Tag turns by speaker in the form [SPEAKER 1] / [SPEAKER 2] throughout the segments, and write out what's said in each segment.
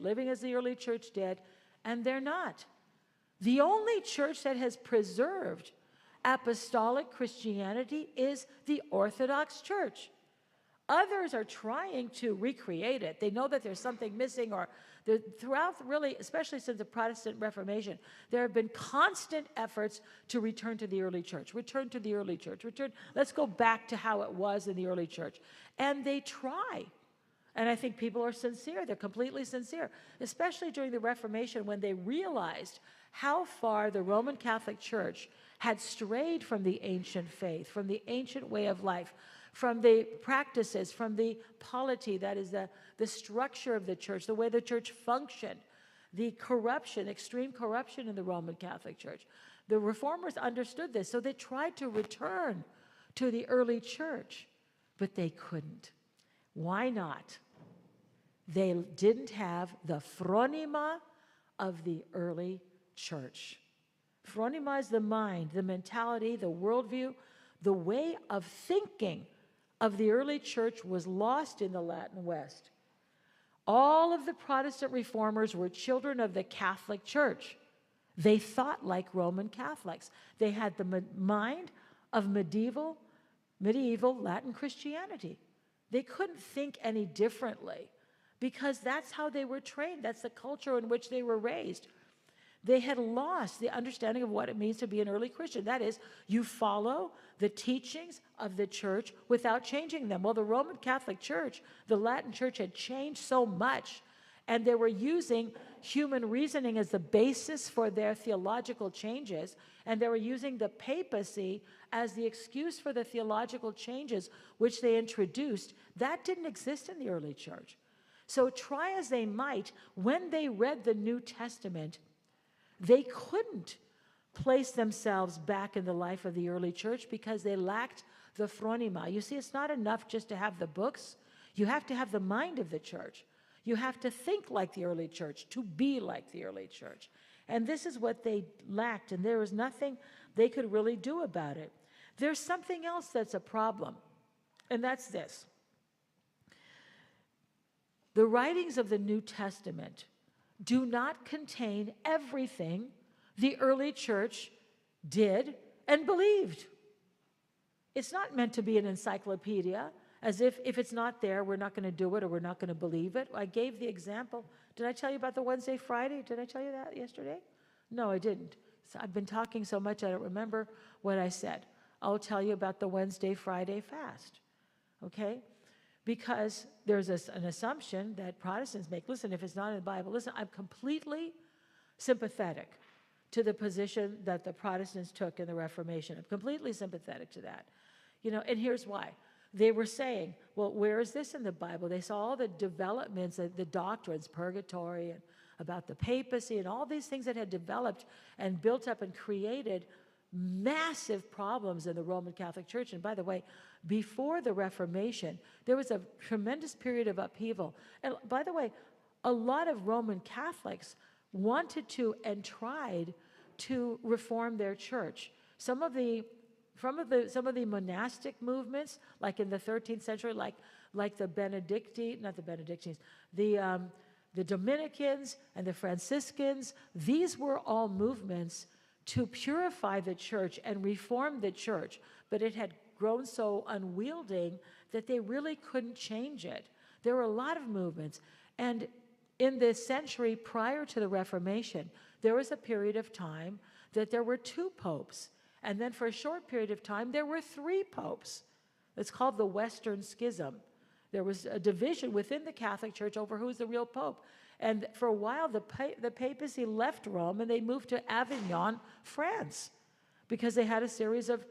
[SPEAKER 1] living as the early church did, and they're not. The only church that has preserved apostolic Christianity is the Orthodox Church. Others are trying to recreate it. They know that there's something missing, or throughout, really, especially since the Protestant Reformation, there have been constant efforts to return to the early church, return to the early church, let's go back to how it was in the early church. And they try. And I think people are sincere. They're completely sincere, especially during the Reformation when they realized how far the Roman Catholic Church had strayed from the ancient faith, from the ancient way of life, from the practices, from the polity, that is the structure of the church, the way the church functioned, the corruption, extreme corruption in the Roman Catholic Church. The Reformers understood this, so they tried to return to the early church, but they couldn't. Why not? They didn't have the phronima of the early church. Phronima is the mind, the mentality, the worldview, the way of thinking of the early church was lost in the Latin West. All of the Protestant reformers were children of the Catholic Church. They thought like Roman Catholics. They had the mind of medieval Latin Christianity. They couldn't think any differently because that's how they were trained. That's the culture in which they were raised. They had lost the understanding of what it means to be an early Christian. That is, you follow the teachings of the church without changing them. Well, the Roman Catholic Church, the Latin Church, had changed so much, and they were using human reasoning as the basis for their theological changes, and they were using the papacy as the excuse for the theological changes which they introduced. That didn't exist in the early church. So try as they might, when they read the New Testament, they couldn't place themselves back in the life of the early church because they lacked the phronima. You see, it's not enough just to have the books. You have to have the mind of the church. You have to think like the early church, to be like the early church. And this is what they lacked, and there was nothing they could really do about it. There's something else that's a problem, and that's this. The writings of the New Testament do not contain everything the early church did and believed. It's not meant to be an encyclopedia, as if it's not there, we're not going to do it or we're not going to believe it. I gave the example. Did I tell you about the Wednesday, Friday? Did I tell you that yesterday? No, I didn't. So I've been talking so much I don't remember what I said. I'll tell you about the Wednesday, Friday fast, okay? Because there's an assumption that Protestants make. Listen, if it's not in the Bible, listen, I'm completely sympathetic to the position that the Protestants took in the Reformation. I'm completely sympathetic to that. You know, and here's why. They were saying, well, where is this in the Bible? They saw all the developments, the doctrines, purgatory, and about the papacy, and all these things that had developed and built up and created massive problems in the Roman Catholic Church. And by the way, before the Reformation, there was a tremendous period of upheaval. And by the way, a lot of Roman Catholics wanted to and tried to reform their church. Some of the monastic movements, like in the 13th century, like the Dominicans and the Franciscans, these were all movements to purify the church and reform the church, but it had grown so unwielding that they really couldn't change it. There were a lot of movements, and in the century prior to the Reformation, there was a period of time that there were 2 popes, and then for a short period of time, there were 3 popes. It's called the Western Schism. There was a division within the Catholic Church over who's the real pope. And for a while, the papacy left Rome and they moved to Avignon, France, because they had a series of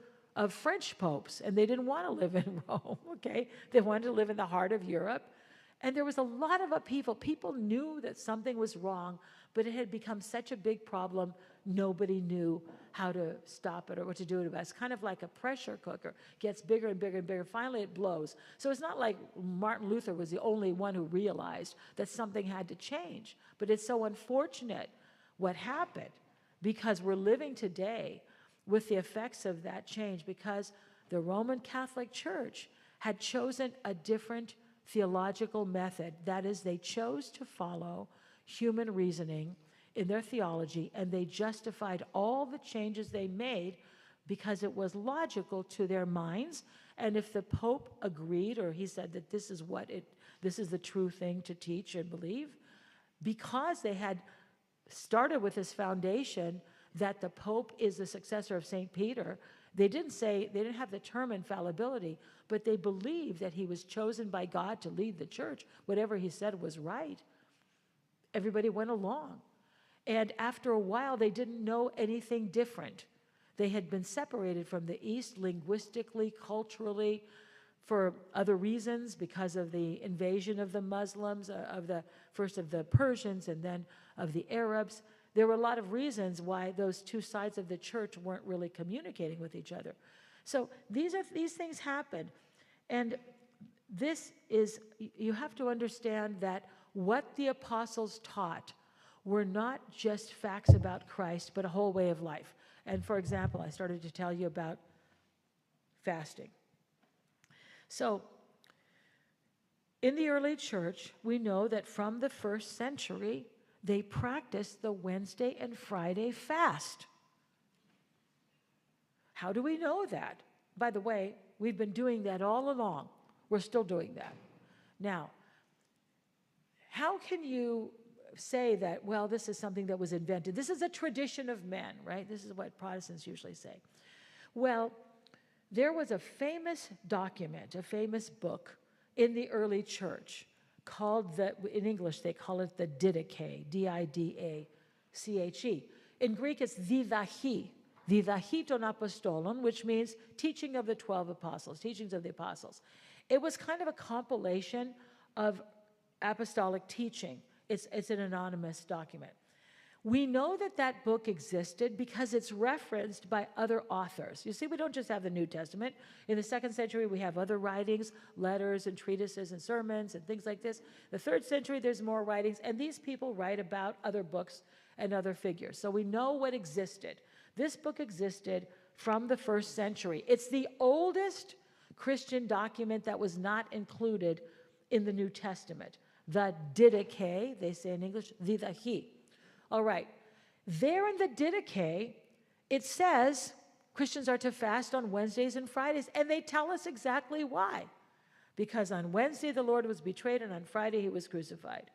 [SPEAKER 1] French popes, and they didn't want to live in Rome, okay? They wanted to live in the heart of Europe. And there was a lot of upheaval. People knew that something was wrong, but it had become such a big problem, nobody knew how to stop it or what to do about it. It's kind of like a pressure cooker. Gets bigger and bigger and bigger. Finally, it blows. So it's not like Martin Luther was the only one who realized that something had to change. But it's so unfortunate what happened, because we're living today with the effects of that change, because the Roman Catholic Church had chosen a different theological method. That is, they chose to follow human reasoning in their theology, and they justified all the changes they made because it was logical to their minds. And if the Pope agreed, or he said that this is the true thing to teach and believe, because they had started with this foundation that the Pope is the successor of St. Peter, they didn't have the term infallibility, but they believed that he was chosen by God to lead the church. Whatever he said was right. Everybody went along. And after a while, they didn't know anything different. They had been separated from the East linguistically, culturally, for other reasons, because of the invasion of the Muslims, first of the Persians and then of the Arabs. There were a lot of reasons why those two sides of the church weren't really communicating with each other. So these things happen. And you have to understand that what the apostles taught were not just facts about Christ, but a whole way of life. And for example, I started to tell you about fasting. So in the early church, we know that from the first century, they practiced the Wednesday and Friday fast. How do we know that? By the way, we've been doing that all along. We're still doing that. Now, how can you say that, well, this is something that was invented? This is a tradition of men, right? This is what Protestants usually say. Well, there was a famous document, a famous book in the early church called, in English they call it the Didache, Didache. In Greek it's Didache ton Apostolon, which means teaching of the 12 apostles, teachings of the apostles. It was kind of a compilation of apostolic teaching. It's an anonymous document. We know that that book existed because it's referenced by other authors. You see, we don't just have the New Testament. In the 2nd century, we have other writings, letters and treatises and sermons and things like this. The 3rd century, there's more writings, and these people write about other books and other figures. So we know what existed. This book existed from the 1st century. It's the oldest Christian document that was not included in the New Testament. The Didache, they say in English, Didache. All right, there in the Didache, it says Christians are to fast on Wednesdays and Fridays, and they tell us exactly why. Because on Wednesday the Lord was betrayed, and on Friday he was crucified.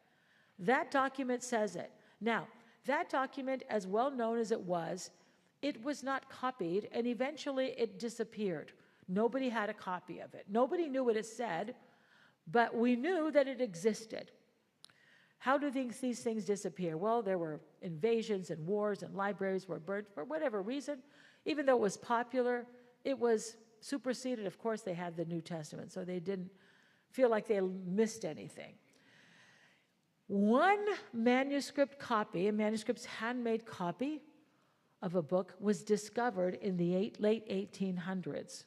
[SPEAKER 1] That document says it. Now, that document, as well known as it was not copied, and eventually it disappeared. Nobody had a copy of it. Nobody knew what it said, but we knew that it existed. How do these things disappear? Well, there were invasions and wars, and libraries were burnt for whatever reason. Even though it was popular, it was superseded. Of course, they had the New Testament, so they didn't feel like they missed anything. One manuscript copy, a manuscript's handmade copy of a book, was discovered in the late 1800s.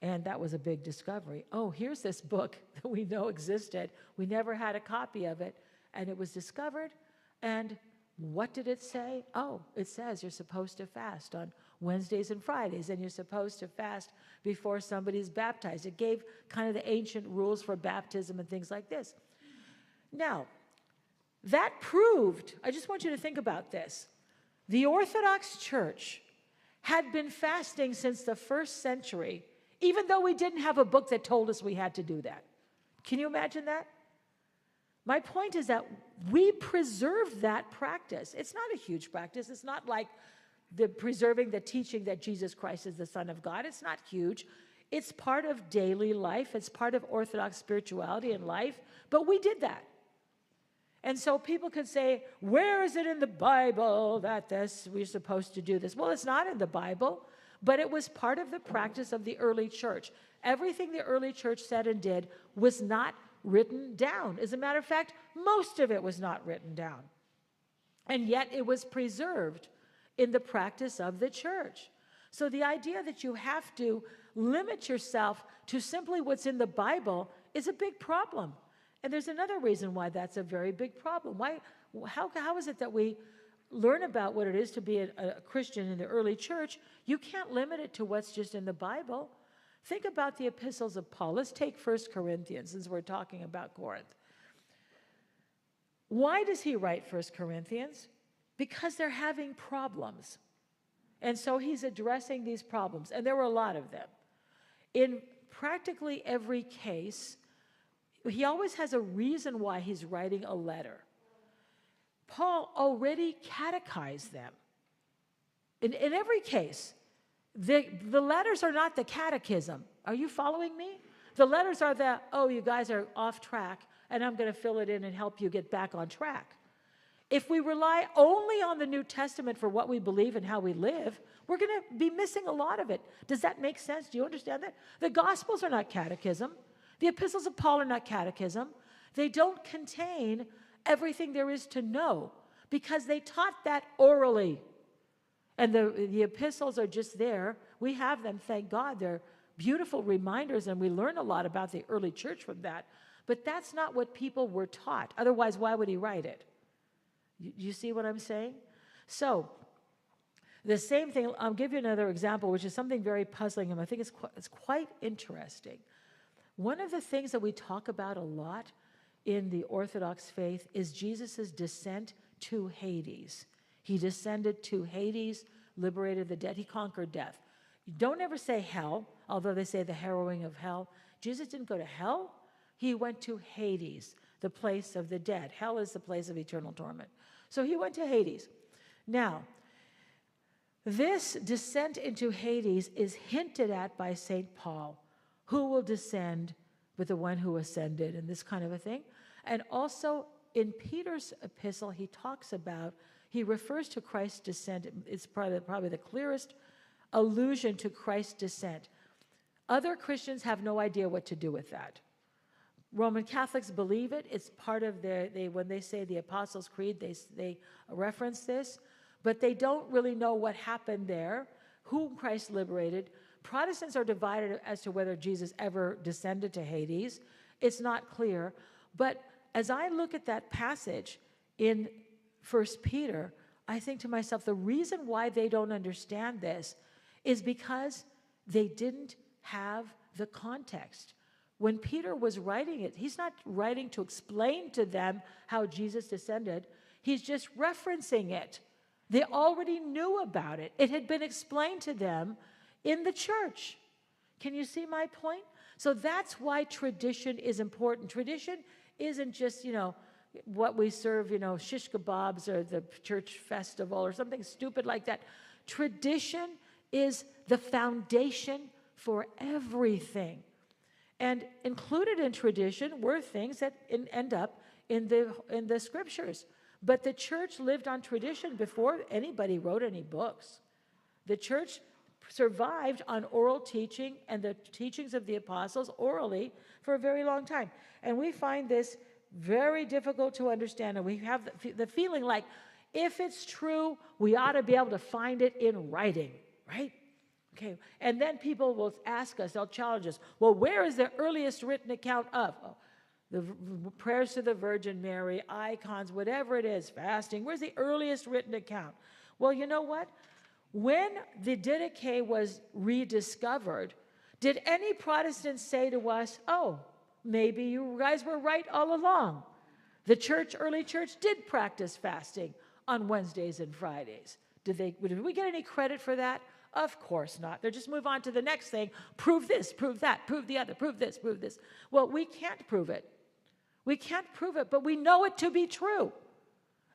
[SPEAKER 1] And that was a big discovery. Oh, here's this book that we know existed. We never had a copy of it. And it was discovered. And what did it say? Oh, it says you're supposed to fast on Wednesdays and Fridays, and you're supposed to fast before somebody's baptized. It gave kind of the ancient rules for baptism and things like this. Now, that proved, I just want you to think about this. The Orthodox Church had been fasting since the 1st century, even though we didn't have a book that told us we had to do that. Can you imagine that? My point is that we preserve that practice. It's not a huge practice. It's not like preserving the teaching that Jesus Christ is the Son of God. It's not huge. It's part of daily life. It's part of Orthodox spirituality and life. But we did that. And so people could say, where is it in the Bible that we're supposed to do this? Well, it's not in the Bible, but it was part of the practice of the early church. Everything the early church said and did was not written down. As a matter of fact, most of it was not written down. And yet it was preserved in the practice of the church. So the idea that you have to limit yourself to simply what's in the Bible is a big problem. And there's another reason why that's a very big problem. How is it that we learn about what it is to be a Christian in the early church? You can't limit it to what's just in the Bible. Think about the epistles of Paul. Let's take 1 Corinthians, since we're talking about Corinth. Why does he write 1 Corinthians? Because they're having problems. And so he's addressing these problems, and there were a lot of them. In practically every case, he always has a reason why he's writing a letter. Paul already catechized them. In every case, the letters are not the catechism. Are you following me? The letters are the, oh, you guys are off track, and I'm going to fill it in and help you get back on track. If we rely only on the New Testament for what we believe and how we live, we're going to be missing a lot of it. Does that make sense? Do you understand that? The Gospels are not catechism. The epistles of Paul are not catechism. They don't contain everything there is to know because they taught that orally. And the epistles are just there. We have them, thank God. They're beautiful reminders, and we learn a lot about the early church from that. But that's not what people were taught. Otherwise, why would he write it? You see what I'm saying? So, the same thing, I'll give you another example, which is something very puzzling, and I think it's quite interesting. One of the things that we talk about a lot in the Orthodox faith is Jesus' descent to Hades. He descended to Hades, liberated the dead. He conquered death. You don't ever say hell, although they say the harrowing of hell. Jesus didn't go to hell. He went to Hades, the place of the dead. Hell is the place of eternal torment. So he went to Hades. Now, this descent into Hades is hinted at by St. Paul. Who will descend with the one who ascended, and this kind of a thing. And also in Peter's epistle, he refers to Christ's descent. It's probably the clearest allusion to Christ's descent. Other Christians have no idea what to do with that. Roman Catholics believe it. It's part of when they say the Apostles' Creed, they reference this, but they don't really know what happened there, whom Christ liberated. Protestants are divided as to whether Jesus ever descended to Hades. It's not clear. But as I look at that passage in 1 Peter, I think to myself, the reason why they don't understand this is because they didn't have the context. When Peter was writing it, he's not writing to explain to them how Jesus descended. He's just referencing it. They already knew about it. It had been explained to them in the church. Can you see my point? So that's why tradition is important. Tradition isn't just, what we serve, shish kebabs or the church festival or something stupid like that. Tradition is the foundation for everything. And included in tradition were things that end up in the scriptures. But the church lived on tradition before anybody wrote any books. The church survived on oral teaching and the teachings of the apostles orally for a very long time. And we find this very difficult to understand. And we have the feeling like if it's true, we ought to be able to find it in writing, right? Okay, and then people will ask us, they'll challenge us, well, where is the earliest written account of? Oh, the prayers to the Virgin Mary, icons, whatever it is, fasting. Where's the earliest written account? Well, you know what? When the Didache was rediscovered, did any Protestants say to us, oh, maybe you guys were right all along? The early church did practice fasting on Wednesdays and Fridays. Did we get any credit for that? Of course not. They just move on to the next thing. Prove this, prove that, prove the other, prove this, prove this. Well, we can't prove it. We can't prove it, but we know it to be true.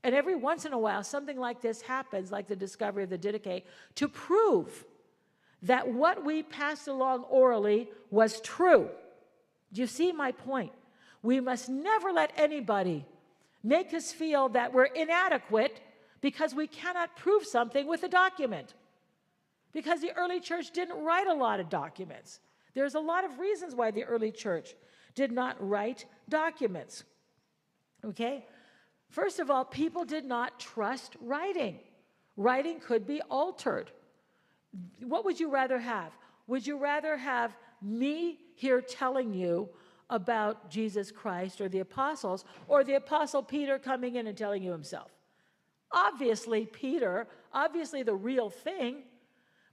[SPEAKER 1] And every once in a while, something like this happens, like the discovery of the Didache, to prove that what we passed along orally was true. Do you see my point? We must never let anybody make us feel that we're inadequate because we cannot prove something with a document. Because the early church didn't write a lot of documents. There's a lot of reasons why the early church did not write documents. Okay? First of all, people did not trust writing. Writing could be altered. What would you rather have? Would you rather have me here telling you about Jesus Christ or the apostles, or the apostle Peter coming in and telling you himself? Obviously, Peter, obviously the real thing.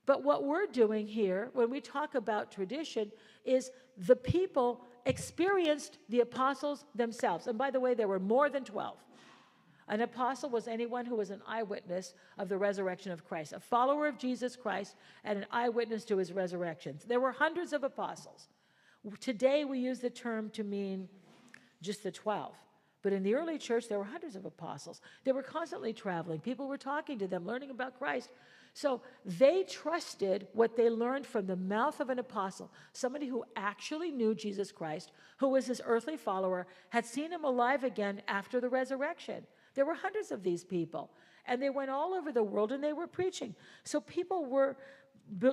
[SPEAKER 1] But what we're doing here, when we talk about tradition, is the people experienced the apostles themselves. And by the way, there were more than 12. An apostle was anyone who was an eyewitness of the resurrection of Christ, a follower of Jesus Christ and an eyewitness to his resurrection. There were hundreds of apostles. Today we use the term to mean just the 12. But in the early church, there were hundreds of apostles. They were constantly traveling. People were talking to them, learning about Christ. So they trusted what they learned from the mouth of an apostle, somebody who actually knew Jesus Christ, who was his earthly follower, had seen him alive again after the resurrection. There were hundreds of these people, and they went all over the world and they were preaching. So people were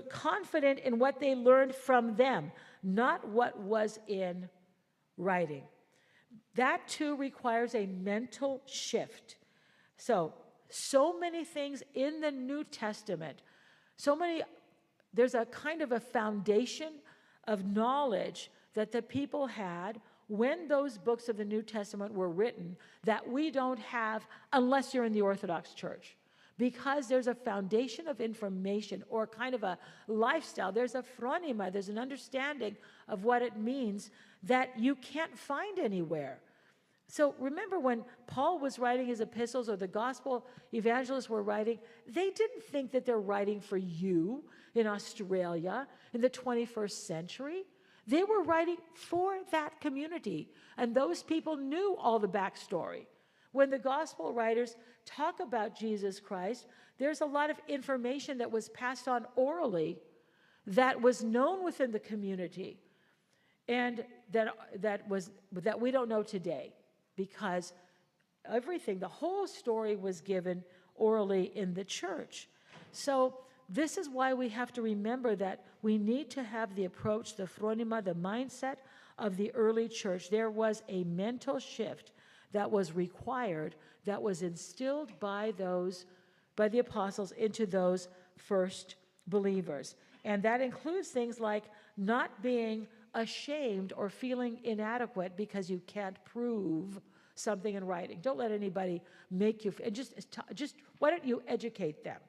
[SPEAKER 1] confident in what they learned from them, not what was in writing. That too requires a mental shift. So many things in the New Testament, there's a kind of a foundation of knowledge that the people had when those books of the New Testament were written that we don't have unless you're in the Orthodox Church. Because there's a foundation of information or kind of a lifestyle. There's a phronima, there's an understanding of what it means that you can't find anywhere. So remember when Paul was writing his epistles or the gospel evangelists were writing, they didn't think that they're writing for you in Australia in the 21st century. They were writing for that community, and those people knew all the backstory. When the gospel writers talk about Jesus Christ, there's a lot of information that was passed on orally that was known within the community and that we don't know today, because the whole story was given orally in the church. So this is why we have to remember that we need to have the approach, the phronima, the mindset of the early church. There was a mental shift that was required, that was instilled by the apostles into those first believers. And that includes things like not being ashamed or feeling inadequate because you can't prove something in writing. Don't let anybody make you, and just why don't you educate them?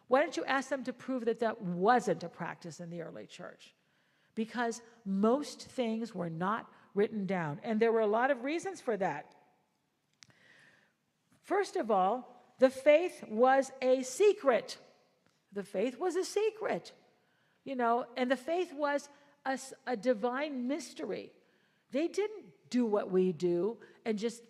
[SPEAKER 1] Why don't you ask them to prove that wasn't a practice in the early church? Because most things were not written down, and there were a lot of reasons for that. First of all, the faith was a secret. The faith was a secret, and the faith was a divine mystery. They didn't do what we do and just,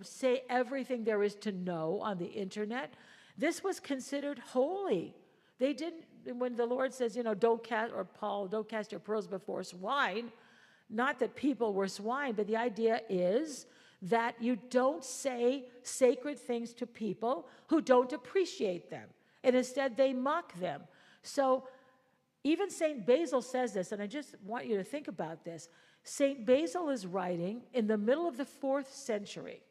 [SPEAKER 1] say everything there is to know on the internet. This was considered holy. They didn't, when the Lord says, don't cast your pearls before swine, not that people were swine, but the idea is that you don't say sacred things to people who don't appreciate them, and instead they mock them. So even St. Basil says this, and I just want you to think about this. St. Basil is writing in the middle of the 4th century.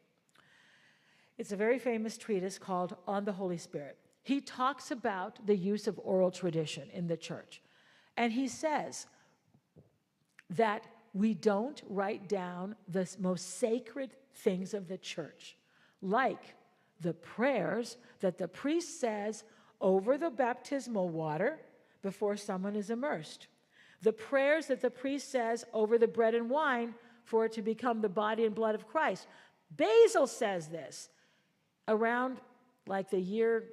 [SPEAKER 1] It's a very famous treatise called On the Holy Spirit. He talks about the use of oral tradition in the church. And he says that we don't write down the most sacred things of the church, like the prayers that the priest says over the baptismal water before someone is immersed, the prayers that the priest says over the bread and wine for it to become the body and blood of Christ. Basil says this around like the year,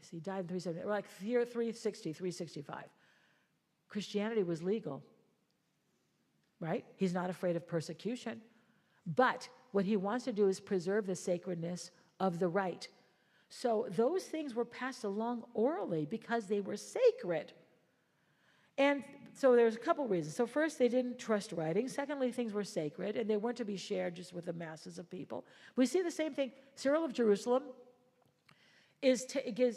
[SPEAKER 1] he died in 370, like year 360, 365. Christianity was legal, right? He's not afraid of persecution. But what he wants to do is preserve the sacredness of the rite. So those things were passed along orally because they were sacred. And so there's a couple reasons. So first, they didn't trust writing. Secondly, things were sacred, and they weren't to be shared just with the masses of people. We see the same thing. Cyril of Jerusalem is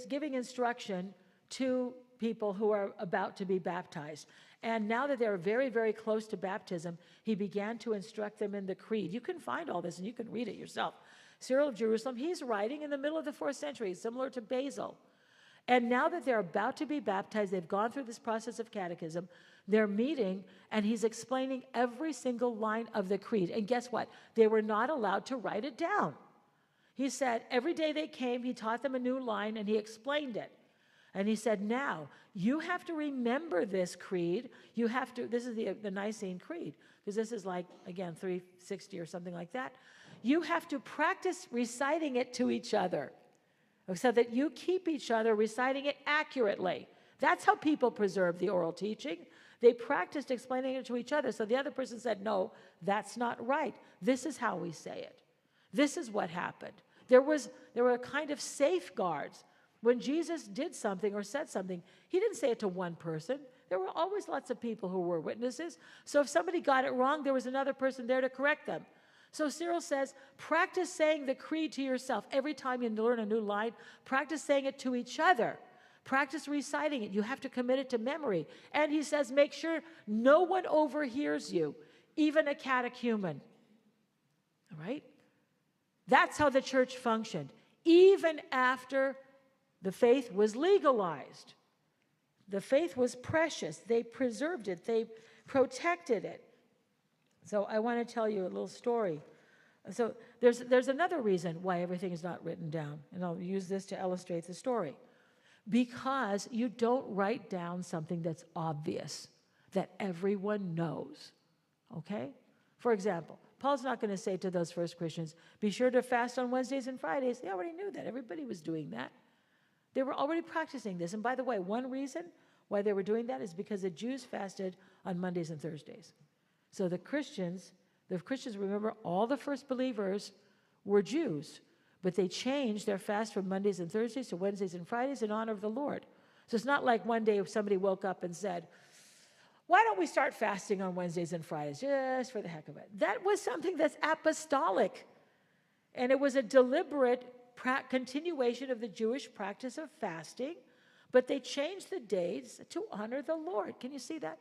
[SPEAKER 1] giving instruction to people who are about to be baptized. And now that they're very, very close to baptism, he began to instruct them in the creed. You can find all this, and you can read it yourself. Cyril of Jerusalem, he's writing in the middle of the 4th century, similar to Basil. And now that they're about to be baptized, they've gone through this process of catechism, they're meeting, and he's explaining every single line of the creed. And guess what? They were not allowed to write it down. He said every day they came, he taught them a new line, and he explained it. And he said, now, you have to remember this creed. This is the Nicene Creed, because this is like, again, 360 or something like that. you have to practice reciting it to each other so that you keep each other reciting it accurately. That's how people preserve the oral teaching. They practiced explaining it to each other. So the other person said, no, that's not right. This is how we say it. This is what happened. There were kind of safeguards. When Jesus did something or said something, he didn't say it to one person. There were always lots of people who were witnesses. So if somebody got it wrong, there was another person there to correct them. So Cyril says, practice saying the creed to yourself. Every time you learn a new line, practice saying it to each other. Practice reciting it. You have to commit it to memory. And he says, make sure no one overhears you, even a catechumen. All right? That's how the church functioned, even after the faith was legalized. The faith was precious. They preserved it. They protected it. So I want to tell you a little story. So there's another reason why everything is not written down, and I'll use this to illustrate the story. Because you don't write down something that's obvious, that everyone knows, okay? For example, Paul's not going to say to those first Christians, be sure to fast on Wednesdays and Fridays. They already knew that. Everybody was doing that. They were already practicing this. And by the way, one reason why they were doing that is because the Jews fasted on Mondays and Thursdays. So the Christians, remember, all the first believers were Jews, but they changed their fast from Mondays and Thursdays to Wednesdays and Fridays in honor of the Lord. So it's not like one day somebody woke up and said, why don't we start fasting on Wednesdays and Fridays, just for the heck of it? That was something that's apostolic. And it was a deliberate continuation of the Jewish practice of fasting, but they changed the days to honor the Lord. Can you see that?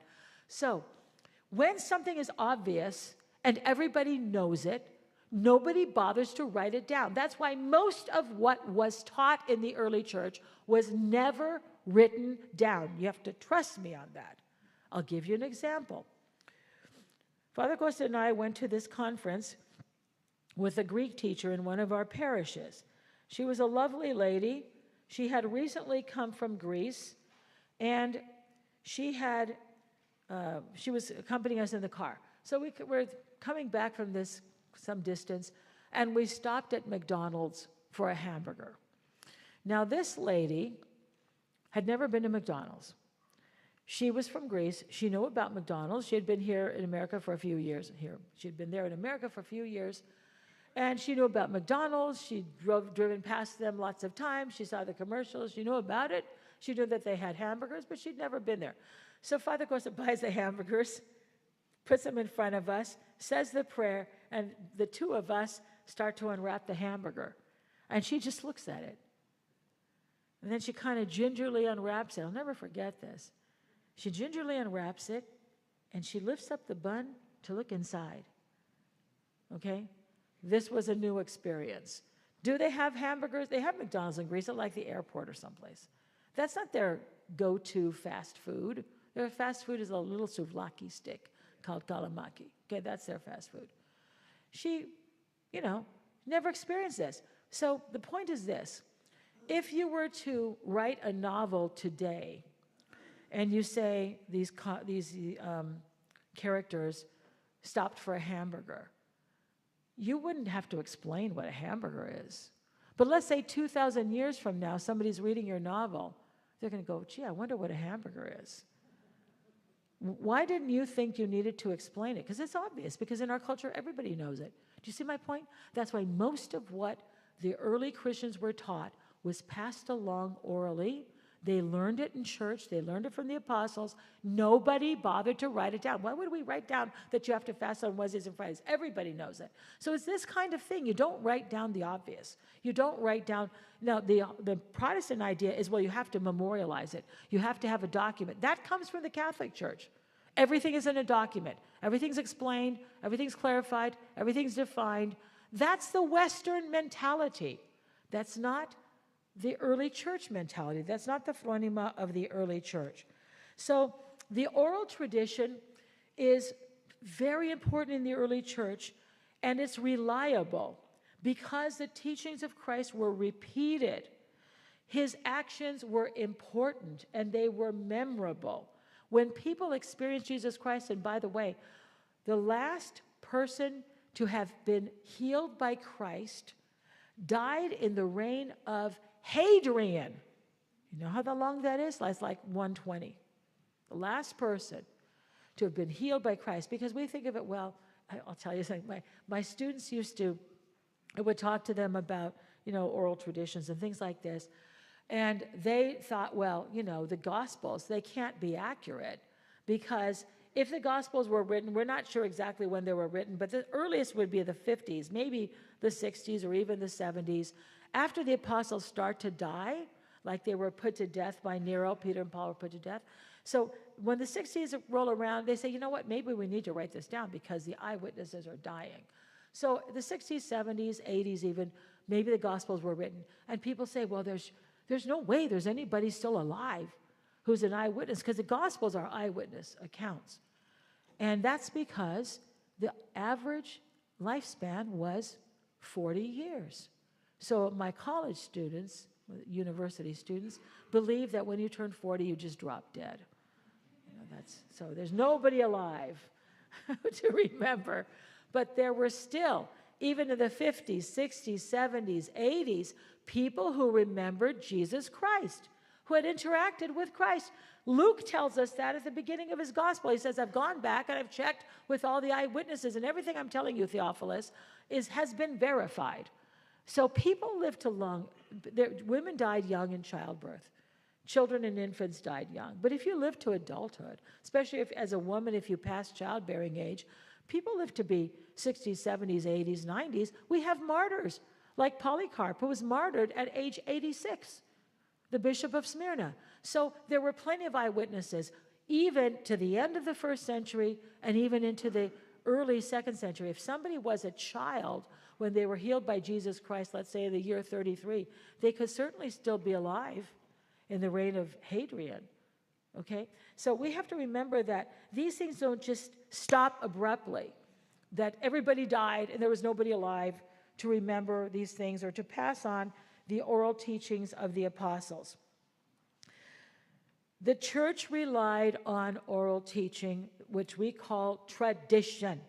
[SPEAKER 1] So when something is obvious and everybody knows it, nobody bothers to write it down. That's why most of what was taught in the early church was never written down. You have to trust me on that. I'll give you an example. Father Costa and I went to this conference with a Greek teacher in one of our parishes. She was a lovely lady. She had recently come from Greece, and she was accompanying us in the car. So we're coming back from some distance, and we stopped at McDonald's for a hamburger. Now, this lady had never been to McDonald's. She was from Greece. She knew about McDonald's. She had been here in America for a few years. She had been there in America for a few years. And she knew about McDonald's. She'd driven past them lots of times. She saw the commercials. She knew about it. She knew that they had hamburgers, but she'd never been there. So Father Costa buys the hamburgers, puts them in front of us, says the prayer, and the two of us start to unwrap the hamburger. And she just looks at it. And then she kind of gingerly unwraps it. I'll never forget this. She gingerly unwraps it, and she lifts up the bun to look inside. Okay? This was a new experience. Do they have hamburgers? They have McDonald's in Greece, like the airport or someplace. That's not their go-to fast food. Their fast food is a little souvlaki stick called kalamaki. Okay, that's their fast food. She, never experienced this. So the point is this. If you were to write a novel today, and you say these characters stopped for a hamburger, you wouldn't have to explain what a hamburger is. But let's say 2,000 years from now, somebody's reading your novel. They're going to go, gee, I wonder what a hamburger is. Why didn't you think you needed to explain it? Because it's obvious, because in our culture, everybody knows it. Do you see my point? That's why most of what the early Christians were taught was passed along orally. They learned it in church. They learned it from the apostles. Nobody bothered to write it down. Why would we write down that you have to fast on Wednesdays and Fridays? Everybody knows it. So it's this kind of thing. You don't write down the obvious. You don't write down. Now, the Protestant idea is, well, you have to memorialize it. You have to have a document. That comes from the Catholic Church. Everything is in a document. Everything's explained. Everything's clarified. Everything's defined. That's the Western mentality. That's not the early church mentality. That's not the phronema of the early church. So the oral tradition is very important in the early church, and it's reliable because the teachings of Christ were repeated. His actions were important, and they were memorable. When people experience Jesus Christ, and by the way, the last person to have been healed by Christ died in the reign of Hadrian. You know how long that is? That's like 120. The last person to have been healed by Christ. Because we think of it, well, I'll tell you something. My students I would talk to them about, oral traditions and things like this. And they thought, well, the Gospels, they can't be accurate because if the Gospels were written, we're not sure exactly when they were written, but the earliest would be the 50s, maybe the 60s or even the 70s. After the apostles start to die, like they were put to death by Nero, Peter and Paul were put to death. So when the 60s roll around, they say, you know what, maybe we need to write this down because the eyewitnesses are dying. So the 60s, 70s, 80s even, maybe the Gospels were written. And people say, well, there's no way there's anybody still alive who's an eyewitness because the Gospels are eyewitness accounts. And that's because the average lifespan was 40 years. So my college students, university students, believe that when you turn 40, you just drop dead. So there's nobody alive to remember. But there were still, even in the 50s, 60s, 70s, 80s, people who remembered Jesus Christ, who had interacted with Christ. Luke tells us that at the beginning of his gospel. He says, I've gone back and I've checked with all the eyewitnesses, and everything I'm telling you, Theophilus, has been verified. So people lived to long. Women died young in childbirth. Children and infants died young. But if you live to adulthood, especially as a woman, if you pass childbearing age, people live to be 60s, 70s, 80s, 90s. We have martyrs, like Polycarp, who was martyred at age 86, the bishop of Smyrna. So there were plenty of eyewitnesses, even to the end of the first century and even into the early second century. If somebody was a child when they were healed by Jesus Christ, let's say in the year 33, they could certainly still be alive in the reign of Hadrian. Okay? So we have to remember that these things don't just stop abruptly, that everybody died and there was nobody alive to remember these things or to pass on the oral teachings of the apostles. The church relied on oral teaching, which we call tradition.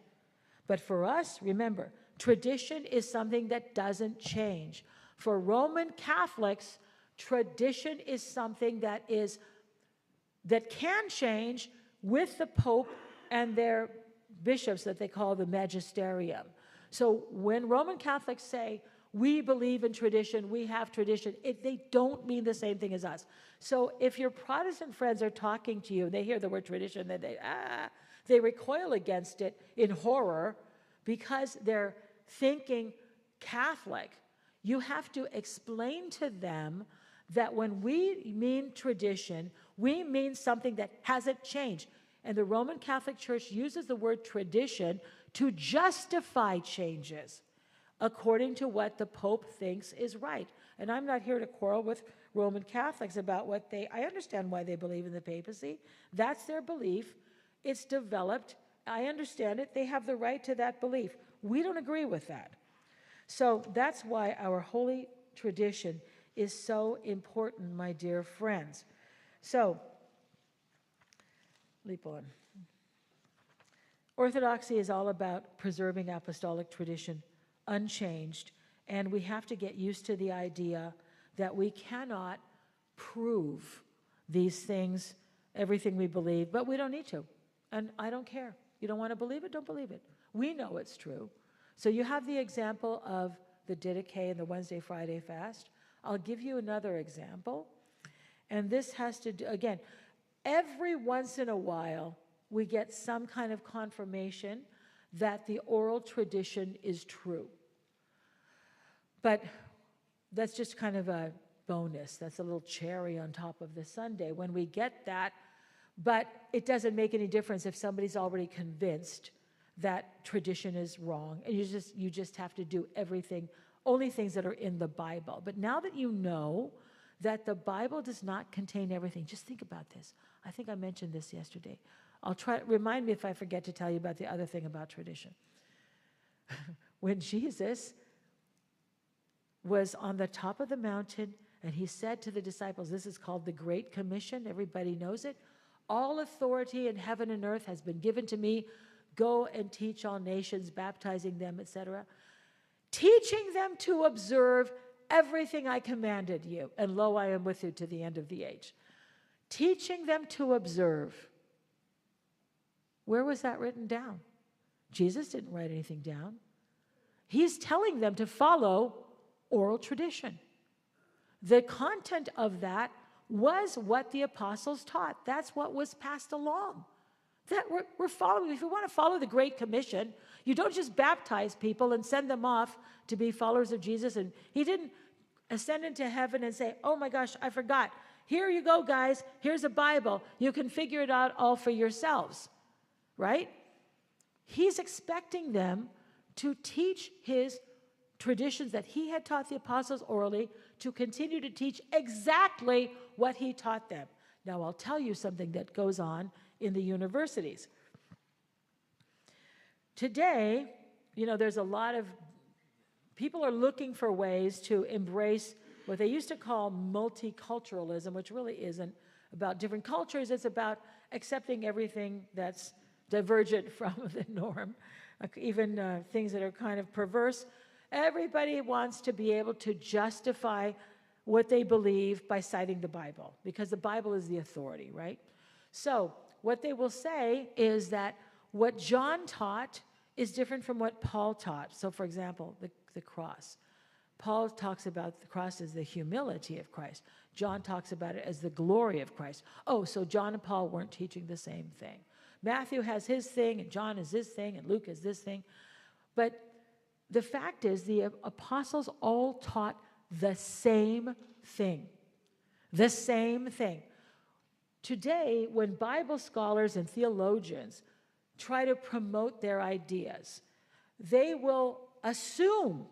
[SPEAKER 1] But for us, remember, tradition is something that doesn't change. For Roman Catholics, tradition is something that can change with the Pope and their bishops that they call the magisterium. So when Roman Catholics say, we believe in tradition, we have tradition, they don't mean the same thing as us. So if your Protestant friends are talking to you and they hear the word tradition, then they recoil against it in horror because they're thinking Catholic. You have to explain to them that when we mean tradition, we mean something that hasn't changed. And the Roman Catholic Church uses the word tradition to justify changes according to what the Pope thinks is right. And I'm not here to quarrel with Roman Catholics about I understand why they believe in the papacy. That's their belief. It's developed. I understand it. They have the right to that belief. We don't agree with that. So that's why our holy tradition is so important, my dear friends. So, leap on. Orthodoxy is all about preserving apostolic tradition unchanged, and we have to get used to the idea that we cannot prove these things, everything we believe, but we don't need to. And I don't care. You don't want to believe it? Don't believe it. We know it's true. So you have the example of the Didache and the Wednesday, Friday fast. I'll give you another example. And this has to do, again, every once in a while, we get some kind of confirmation that the oral tradition is true. But that's just kind of a bonus. That's a little cherry on top of the sundae when we get that. But it doesn't make any difference if somebody's already convinced that tradition is wrong. And you just have to do everything, only things that are in the Bible. But now that you know that the Bible does not contain everything, just think about this. I think I mentioned this yesterday. Remind me if I forget to tell you about the other thing about tradition. When Jesus was on the top of the mountain and he said to the disciples, this is called the Great Commission, everybody knows it, all authority in heaven and earth has been given to me. go and teach all nations, baptizing them, etc. Teaching them to observe everything I commanded you, and lo, I am with you to the end of the age. Teaching them to observe. Where was that written down? Jesus didn't write anything down. He's telling them to follow oral tradition. The content of that was what the apostles taught. That's what was passed along. That we're following. If you want to follow the Great Commission, you don't just baptize people and send them off to be followers of Jesus. And he didn't ascend into heaven and say, oh my gosh, I forgot. Here you go, guys. Here's a Bible. You can figure it out all for yourselves. Right? He's expecting them to teach his traditions that he had taught the apostles orally, to continue to teach exactly what he taught them. Now, I'll tell you something that goes on in the universities. Today, there's a lot of people are looking for ways to embrace what they used to call multiculturalism, which really isn't about different cultures. It's about accepting everything that's divergent from the norm, even things that are kind of perverse. Everybody wants to be able to justify what they believe by citing the Bible, because the Bible is the authority, right? So what they will say is that what John taught is different from what Paul taught. So, for example, the cross. Paul talks about the cross as the humility of Christ. John talks about it as the glory of Christ. Oh, so John and Paul weren't teaching the same thing. Matthew has his thing, and John has his thing, and Luke has this thing. But the fact is, the apostles all taught the same thing. The same thing. Today, when Bible scholars and theologians try to promote their ideas, they will assume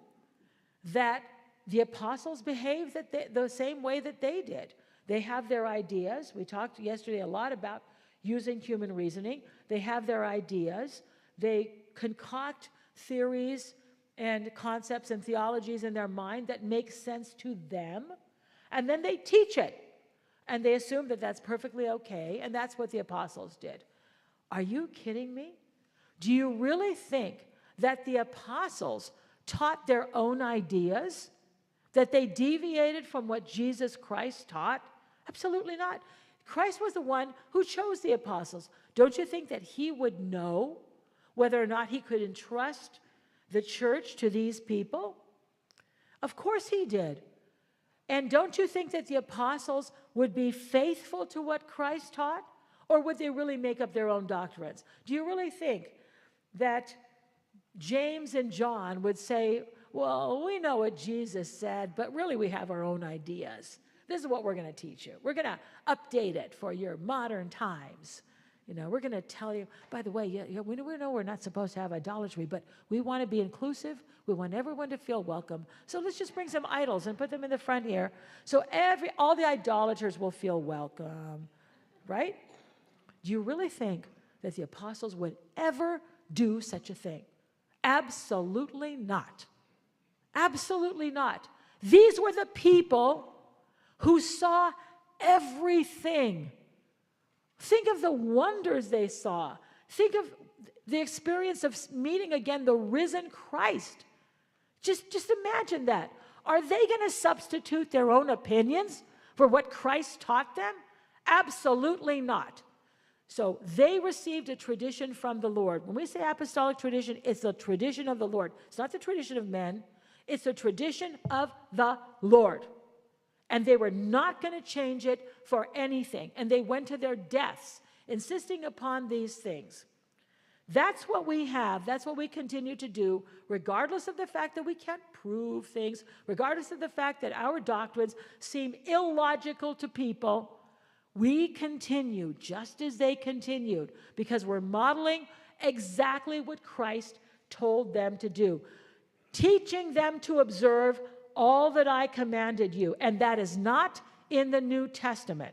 [SPEAKER 1] that the apostles behaved the same way that they did. They have their ideas. We talked yesterday a lot about using human reasoning. They have their ideas. They concoct theories and concepts and theologies in their mind that make sense to them, and then they teach it. And they assume that that's perfectly okay, and that's what the apostles did. Are you kidding me? Do you really think that the apostles taught their own ideas? That they deviated from what Jesus Christ taught? Absolutely not. Christ was the one who chose the apostles. Don't you think that he would know whether or not he could entrust the church to these people? Of course he did. And don't you think that the apostles would be faithful to what Christ taught? Or would they really make up their own doctrines? Do you really think that James and John would say, well, we know what Jesus said, but really we have our own ideas. This is what we're going to teach you. We're going to update it for your modern times. We're going to tell you, by the way, we know we're not supposed to have idolatry, but we want to be inclusive. We want everyone to feel welcome. So let's just bring some idols and put them in the front here. So all the idolaters will feel welcome, right? Do you really think that the apostles would ever do such a thing? Absolutely not. Absolutely not. These were the people who saw everything. Think of the wonders they saw. Think of the experience of meeting again the risen Christ. Just imagine that. Are they going to substitute their own opinions for what Christ taught them? Absolutely not. So they received a tradition from the Lord. When we say apostolic tradition, it's the tradition of the Lord. It's not the tradition of men. It's the tradition of the Lord. And they were not going to change it for anything. And they went to their deaths, insisting upon these things. That's what we have. That's what we continue to do, regardless of the fact that we can't prove things, regardless of the fact that our doctrines seem illogical to people. We continue just as they continued, because we're modeling exactly what Christ told them to do, teaching them to observe all that I commanded you. And that is not in the New Testament.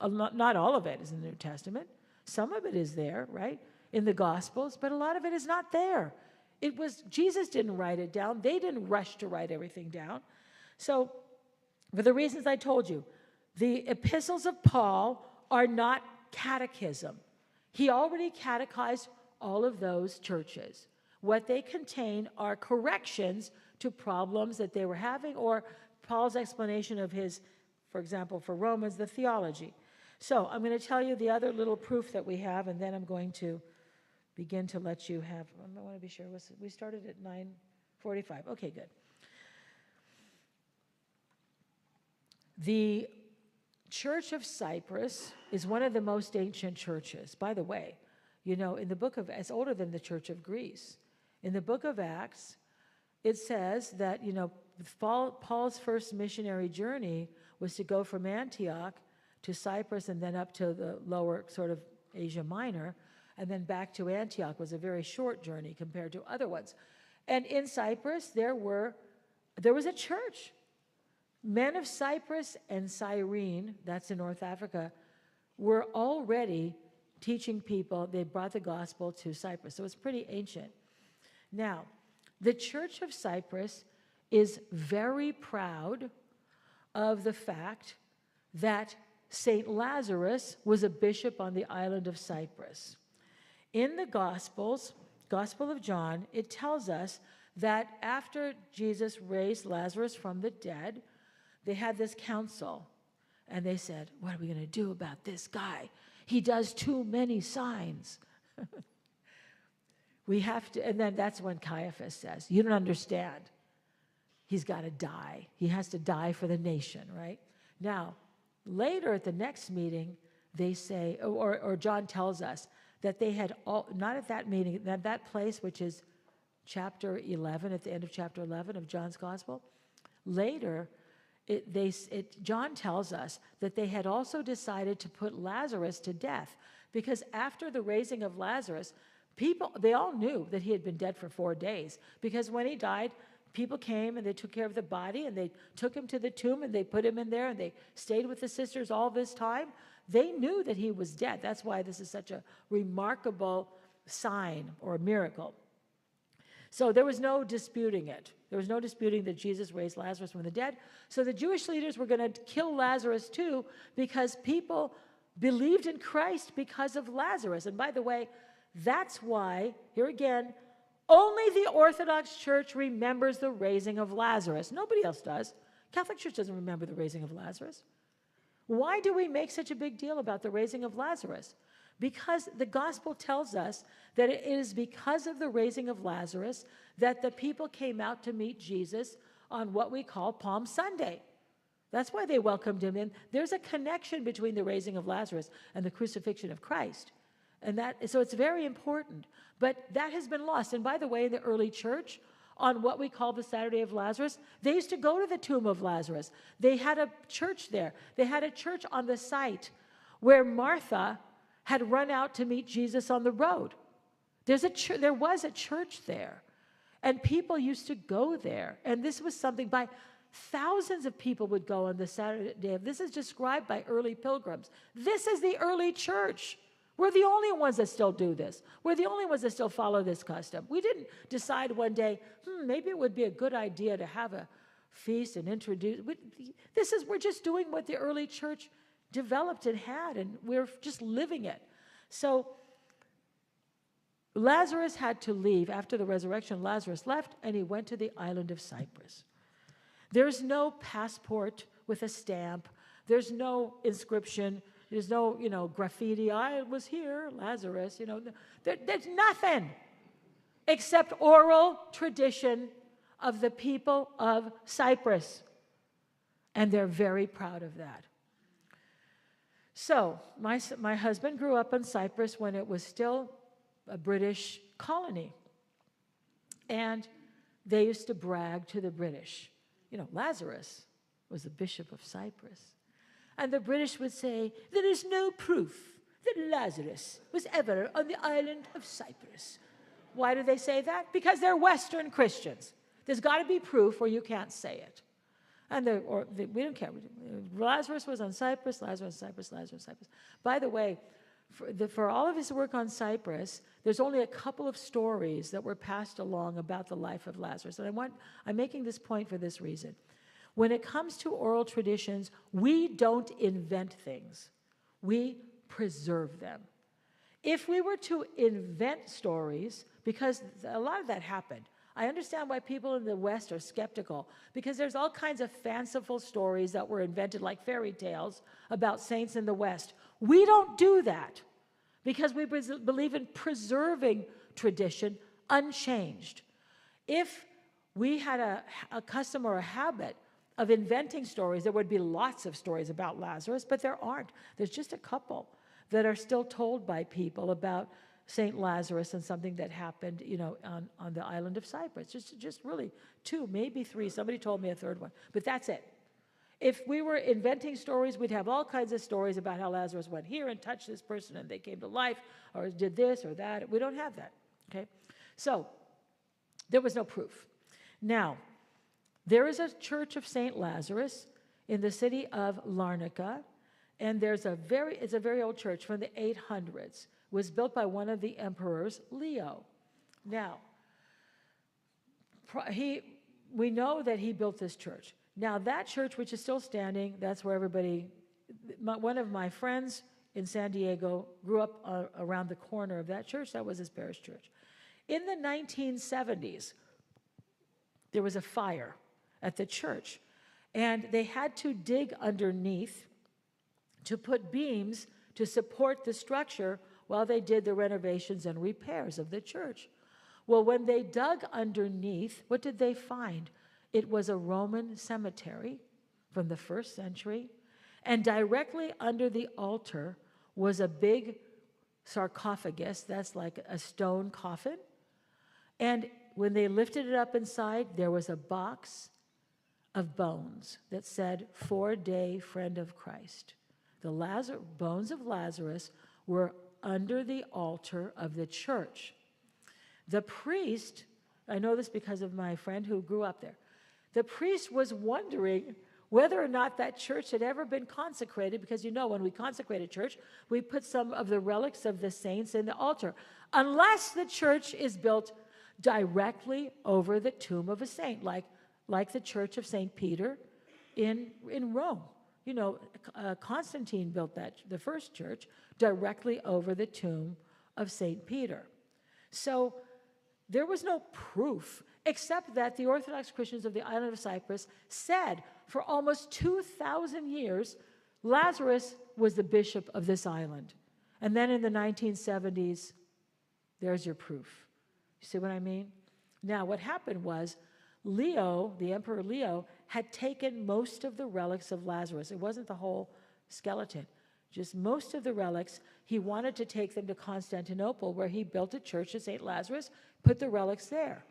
[SPEAKER 1] Not all of it is in the New Testament. Some of it is there, right, in the Gospels, but a lot of it is not there. Jesus didn't write it down. They didn't rush to write everything down. So, for the reasons I told you, the epistles of Paul are not catechism. He already catechized all of those churches. What they contain are corrections to problems that they were having, or Paul's explanation of his, for example, for Romans, the theology. So I'm going to tell you the other little proof that we have, and then I'm going to begin to let you have, I want to be sure, we started at 9:45. Okay, good. The Church of Cyprus is one of the most ancient churches. By the way, you know, in the book of, it's older than the Church of Greece. In the book of Acts, it says that, you know, Paul's first missionary journey was to go from Antioch to Cyprus and then up to the lower sort of Asia Minor, and then back to Antioch. It was a very short journey compared to other ones. And in Cyprus, there was a church. Men of Cyprus and Cyrene, that's in North Africa, were already teaching people. They brought the gospel to Cyprus. So it's pretty ancient. Now, the Church of Cyprus is very proud of the fact that St. Lazarus was a bishop on the island of Cyprus. In the Gospels, Gospel of John, it tells us that after Jesus raised Lazarus from the dead, they had this council, and they said, what are we going to do about this guy? He does too many signs. We have to, and then that's when Caiaphas says, you don't understand. He's got to die. He has to die for the nation, right? Now, later at the next meeting, they say, or John tells us, that they had all, not at that meeting, that place, which is chapter 11, at the end of chapter 11 of John's Gospel, later, John tells us that they had also decided to put Lazarus to death, because after the raising of Lazarus, they all knew that he had been dead for 4 days, because when he died, people came and they took care of the body, and they took him to the tomb, and they put him in there, and they stayed with the sisters all this time. They knew that he was dead. That's why this is such a remarkable sign or a miracle. So there was no disputing it. There was no disputing that Jesus raised Lazarus from the dead. So the Jewish leaders were going to kill Lazarus too, because people believed in Christ because of Lazarus. And by the way, that's why, here again, only the Orthodox Church remembers the raising of Lazarus. Nobody else does. Catholic Church doesn't remember the raising of Lazarus. Why do we make such a big deal about the raising of Lazarus? Because the gospel tells us that it is because of the raising of Lazarus that the people came out to meet Jesus on what we call Palm Sunday. That's why they welcomed him in. There's a connection between the raising of Lazarus and the crucifixion of Christ. And so it's very important. But that has been lost. And by the way, in the early church, on what we call the Saturday of Lazarus, they used to go to the tomb of Lazarus. They had a church there. They had a church on the site where Martha had run out to meet Jesus on the road. There was a church there, and people used to go there. And this was something by thousands of people would go on the Saturday. This is described by early pilgrims. This is the early church. We're the only ones that still do this. We're the only ones that still follow this custom. We didn't decide one day, maybe it would be a good idea to have a feast and introduce. We're just doing what the early church developed and had, and we're just living it. So Lazarus had to leave. After the resurrection, Lazarus left, and he went to the island of Cyprus. There's no passport with a stamp. There's no inscription. There's no, graffiti. I was here, Lazarus. There's nothing except oral tradition of the people of Cyprus. And they're very proud of that. So my husband grew up in Cyprus when it was still a British colony. And they used to brag to the British. Lazarus was the Bishop of Cyprus. And the British would say, there is no proof that Lazarus was ever on the island of Cyprus. Why do they say that? Because they're Western Christians. There's got to be proof or you can't say it. And we don't care. Lazarus was on Cyprus, Lazarus, Cyprus, Lazarus, Cyprus. By the way, for all of his work on Cyprus, there's only a couple of stories that were passed along about the life of Lazarus. And I'm making this point for this reason. When it comes to oral traditions, we don't invent things. We preserve them. If we were to invent stories, because a lot of that happened, I understand why people in the West are skeptical, because there's all kinds of fanciful stories that were invented, like fairy tales, about saints in the West. We don't do that, because we believe in preserving tradition unchanged. If we had a custom or a habit of inventing stories, there would be lots of stories about Lazarus, but there aren't. There's just a couple that are still told by people about St. Lazarus and something that happened, on the island of Cyprus. Just really 2, maybe 3. Somebody told me a third one, but that's it. If we were inventing stories, we'd have all kinds of stories about how Lazarus went here and touched this person and they came to life, or did this or that. We don't have that, okay? So there was no proof. Now, there is a church of St. Lazarus in the city of Larnaca, and it's a very old church from the 800s. Was built by one of the emperors, Leo. Now, we know that he built this church. Now, that church, which is still standing, that's where one of my friends in San Diego grew up around the corner of that church. That was his parish church. In the 1970s, there was a fire at the church, and they had to dig underneath to put beams to support the structure while they did the renovations and repairs of the church. Well, when they dug underneath, what did they find? It was a Roman cemetery from the 1st century, and directly under the altar was a big sarcophagus, that's like a stone coffin, and when they lifted it up inside, there was a box of bones that said, 4-day friend of Christ. The bones of Lazarus were under the altar of the church. The priest, I know this because of my friend who grew up there, the priest was wondering whether or not that church had ever been consecrated, because when we consecrate a church, we put some of the relics of the saints in the altar, unless the church is built directly over the tomb of a saint, like the church of St. Peter in Rome. Constantine built the first church directly over the tomb of St. Peter. So there was no proof, except that the Orthodox Christians of the island of Cyprus said for almost 2,000 years, Lazarus was the bishop of this island. And then in the 1970s, there's your proof. You see what I mean? Now, what happened was Leo, the Emperor Leo, had taken most of the relics of Lazarus. It wasn't the whole skeleton, just most of the relics. He wanted to take them to Constantinople, where he built a church of St. Lazarus, put the relics there.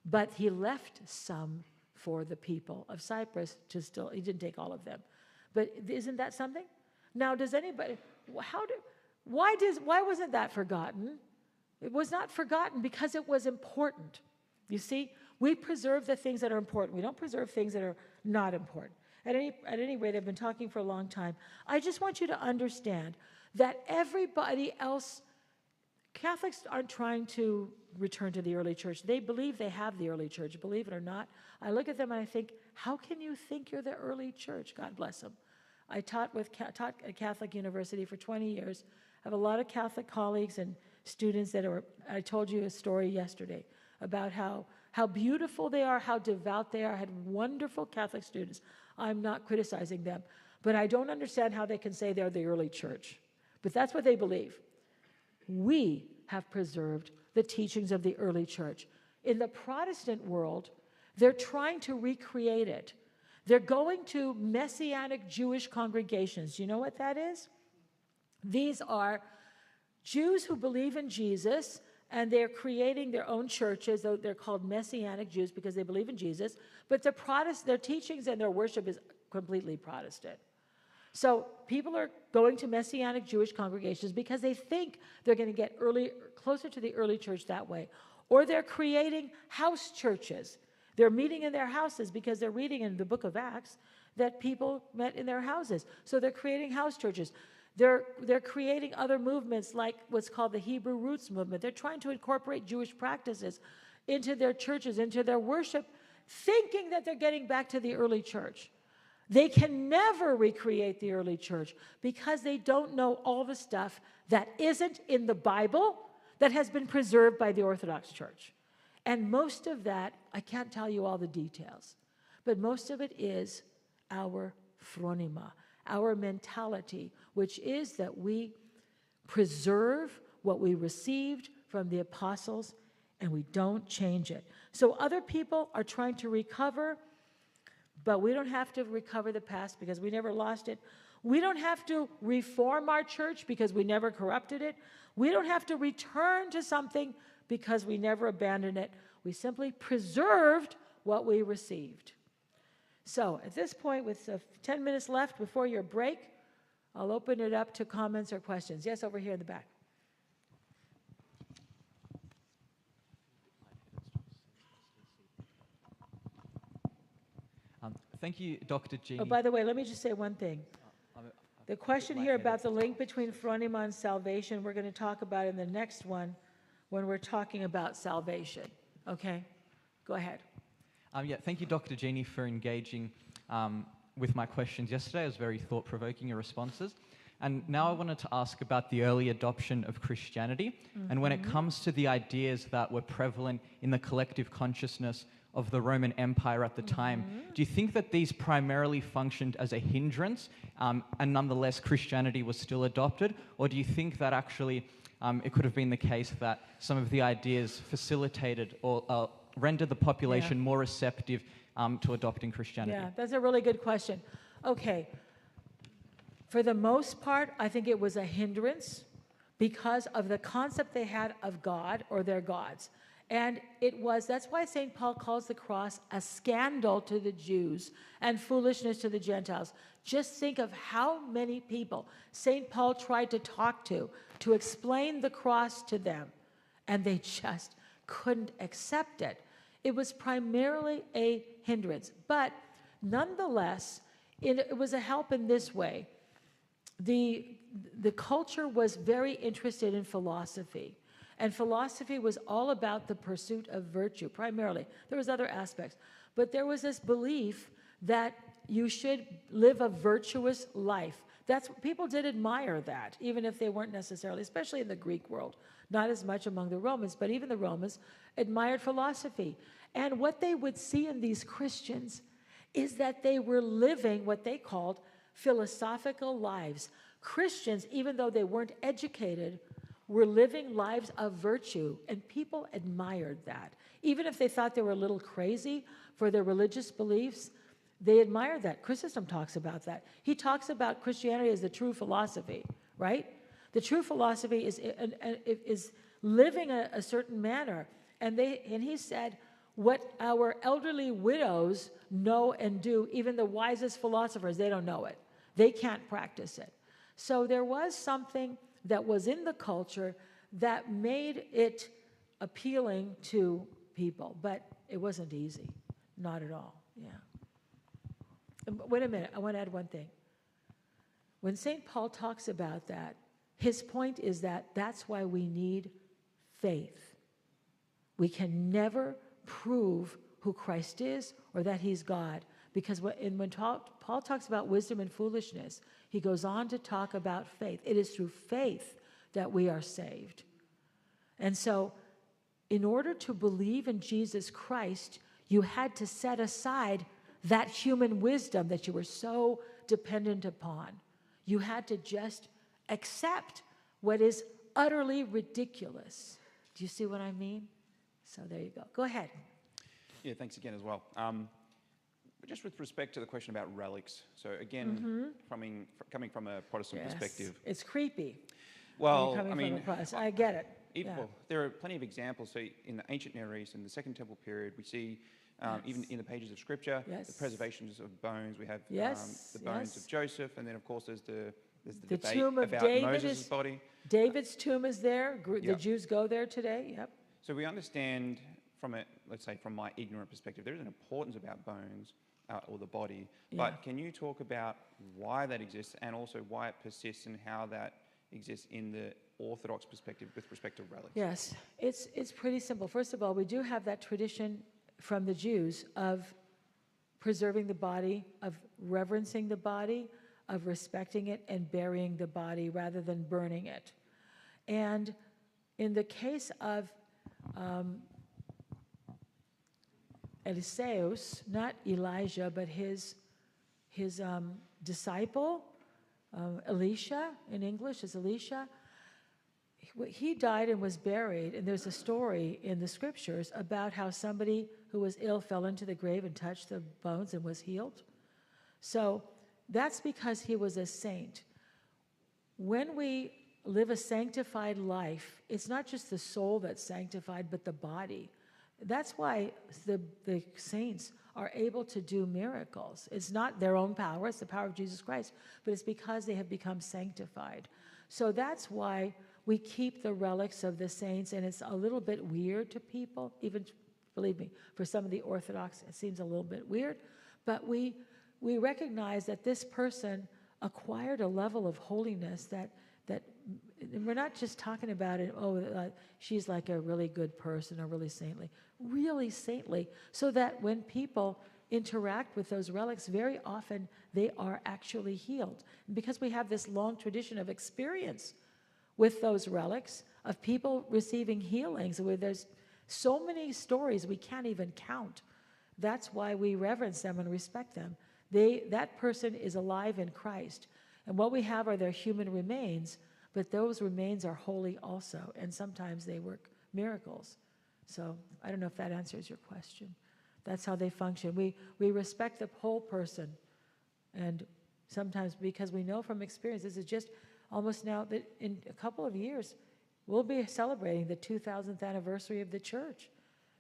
[SPEAKER 1] But he left some for the people of Cyprus he didn't take all of them. But isn't that something? Now, why wasn't that forgotten? It was not forgotten because it was important. You see, we preserve the things that are important. We don't preserve things that are not important. At any rate, I've been talking for a long time. I just want you to understand that everybody else, Catholics aren't trying to return to the early church. They believe they have the early church, believe it or not. I look at them and I think, how can you think you're the early church? God bless them. I taught at Catholic University for 20 years. I have a lot of Catholic colleagues and students I told you a story yesterday about how beautiful they are, how devout they are. I had wonderful Catholic students. I'm not criticizing them, but I don't understand how they can say they're the early church. But that's what they believe. We have preserved the teachings of the early church. In the Protestant world, they're trying to recreate it. They're going to Messianic Jewish congregations. Do you know what that is? These are Jews who believe in Jesus, and they're creating their own churches. They're called Messianic Jews because they believe in Jesus, but their teachings and their worship is completely Protestant. So people are going to Messianic Jewish congregations because they think they're going to get closer to the early church that way. Or they're creating house churches. They're meeting in their houses because they're reading in the book of Acts that people met in their houses. So they're creating house churches. They're creating other movements like what's called the Hebrew Roots movement. They're trying to incorporate Jewish practices into their churches, into their worship, thinking that they're getting back to the early church. They can never recreate the early church because they don't know all the stuff that isn't in the Bible that has been preserved by the Orthodox Church. And most of that, I can't tell you all the details, but most of it is our phronima, our mentality, which is that we preserve what we received from the apostles and we don't change it. So other people are trying to recover, but we don't have to recover the past because we never lost it. We don't have to reform our church because we never corrupted it. We don't have to return to something because we never abandoned it. We simply preserved what we received. So at this point, with 10 minutes left before your break, I'll open it up to comments or questions. Yes, over here in the back.
[SPEAKER 2] Thank you, Dr. Jeannie.
[SPEAKER 1] Oh, by the way, let me just say one thing. The question here about the link between phronima and salvation, we're going to talk about in the next one when we're talking about salvation. Okay? Go ahead.
[SPEAKER 2] Thank you, Dr. Jeannie, for engaging with my questions yesterday. It was very thought-provoking, your responses. And now I wanted to ask about the early adoption of Christianity. And when it comes to the ideas that were prevalent in the collective consciousness of the Roman Empire at the time, do you think that these primarily functioned as a hindrance and nonetheless Christianity was still adopted? Or do you think that actually it could have been the case that some of the ideas facilitated or rendered the population more receptive to adopting Christianity?
[SPEAKER 1] Yeah, that's a really good question. Okay. For the most part, I think it was a hindrance because of the concept they had of God or their gods. And that's why St. Paul calls the cross a scandal to the Jews and foolishness to the Gentiles. Just think of how many people St. Paul tried to talk to explain the cross to them, and they just couldn't accept it. It was primarily a hindrance, but nonetheless, it was a help in this way. The culture was very interested in philosophy. And philosophy was all about the pursuit of virtue, primarily. There was other aspects. But there was this belief that you should live a virtuous life. People did admire that, even if they weren't necessarily, especially in the Greek world. Not as much among the Romans, but even the Romans admired philosophy. And what they would see in these Christians is that they were living what they called philosophical lives. Christians, even though they weren't educated, were living lives of virtue, and people admired that. Even if they thought they were a little crazy for their religious beliefs, they admired that. Chrysostom talks about that. He talks about Christianity as the true philosophy, right? The true philosophy is living a certain manner. And he said, what our elderly widows know and do, even the wisest philosophers, they don't know it. They can't practice it. So there was something that was in the culture that made it appealing to people. But it wasn't easy. Not at all. Yeah. Wait a minute. I want to add one thing. When St. Paul talks about that, his point is that that's why we need faith. We can never prove who Christ is or that he's God. Because when Paul talks about wisdom and foolishness, he goes on to talk about faith. It is through faith that we are saved. And so, in order to believe in Jesus Christ, you had to set aside that human wisdom that you were so dependent upon. You had to just accept what is utterly ridiculous. Do you see what I mean? So there you go. Go ahead.
[SPEAKER 3] Yeah, thanks again as well. Just with respect to the question about relics, so again, coming from a Protestant perspective.
[SPEAKER 1] It's creepy.
[SPEAKER 3] Well,
[SPEAKER 1] I mean, I get it.
[SPEAKER 3] Well, there are plenty of examples. So in the ancient Near East, in the Second Temple period, we see even in the pages of Scripture, the preservations of bones. We have the bones of Joseph, and then of course there's the debate
[SPEAKER 1] tomb of
[SPEAKER 3] about
[SPEAKER 1] David
[SPEAKER 3] Moses' body.
[SPEAKER 1] David's tomb is there. The Jews go there today. Yep.
[SPEAKER 3] So we understand let's say from my ignorant perspective, there is an importance about bones. Or the body, but can you talk about why that exists and also why it persists and how that exists in the Orthodox perspective with respect to relics?
[SPEAKER 1] Yes, it's pretty simple. First of all, we do have that tradition from the Jews of preserving the body, of reverencing the body, of respecting it and burying the body rather than burning it. And in the case of Eliseus, not Elijah, but his disciple, Elisha, in English is Elisha, he died and was buried, and there's a story in the scriptures about how somebody who was ill fell into the grave and touched the bones and was healed. So that's because he was a saint. When we live a sanctified life, it's not just the soul that's sanctified, but the body. That's why the saints are able to do miracles. It's not their own power, it's the power of Jesus Christ, but it's because they have become sanctified. So that's why we keep the relics of the saints, and it's a little bit weird to people, even, believe me, for some of the Orthodox, it seems a little bit weird, but we recognize that this person acquired a level of holiness that we're not just talking about it, she's like a really good person or really saintly, so that when people interact with those relics, very often they are actually healed. And because we have this long tradition of experience with those relics, of people receiving healings, where there's so many stories we can't even count. That's why we reverence them and respect them. That person is alive in Christ. And what we have are their human remains, but those remains are holy also, and sometimes they work miracles. So I don't know if that answers your question. That's how they function. We respect the whole person, and sometimes because we know from experience, this is just almost now that in a couple of years, we'll be celebrating the 2000th anniversary of the church.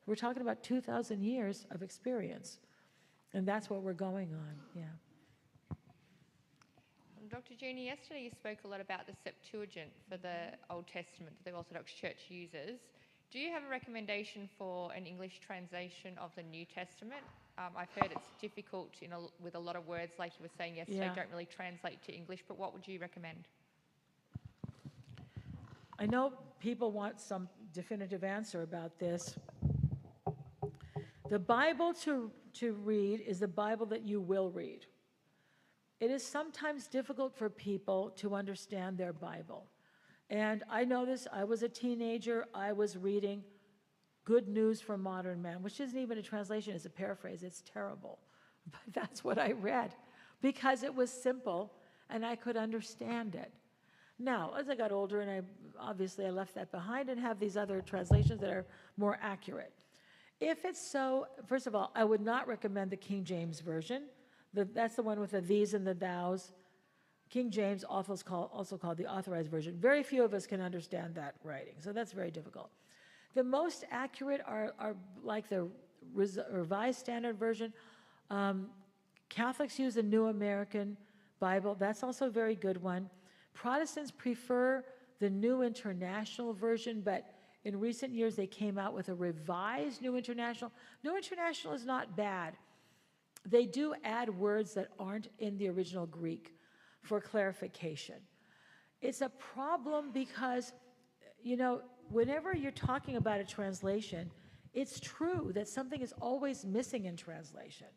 [SPEAKER 1] We're talking about 2,000 years of experience, and that's what we're going on, yeah.
[SPEAKER 4] Dr. Jeannie, yesterday you spoke a lot about the Septuagint for the Old Testament that the Orthodox Church uses. Do you have a recommendation for an English translation of the New Testament? I've heard it's difficult with a lot of words, like you were saying yesterday, don't really translate to English, but what would you recommend?
[SPEAKER 1] I know people want some definitive answer about this. The Bible to read is the Bible that you will read. It is sometimes difficult for people to understand their Bible. And I know this, I was a teenager, I was reading Good News for Modern Man, which isn't even a translation, it's a paraphrase, it's terrible. But that's what I read, because it was simple and I could understand it. Now, as I got older, and obviously I left that behind and have these other translations that are more accurate. If it's so, first of all, I would not recommend the King James Version. That's the one with the these and the thous. King James, also called the Authorized Version. Very few of us can understand that writing, so that's very difficult. The most accurate are like the Revised Standard Version. Catholics use the New American Bible. That's also a very good one. Protestants prefer the New International Version, but in recent years they came out with a revised New International. New International is not bad. They do add words that aren't in the original Greek for clarification. It's a problem because, whenever you're talking about a translation, it's true that something is always missing in translation.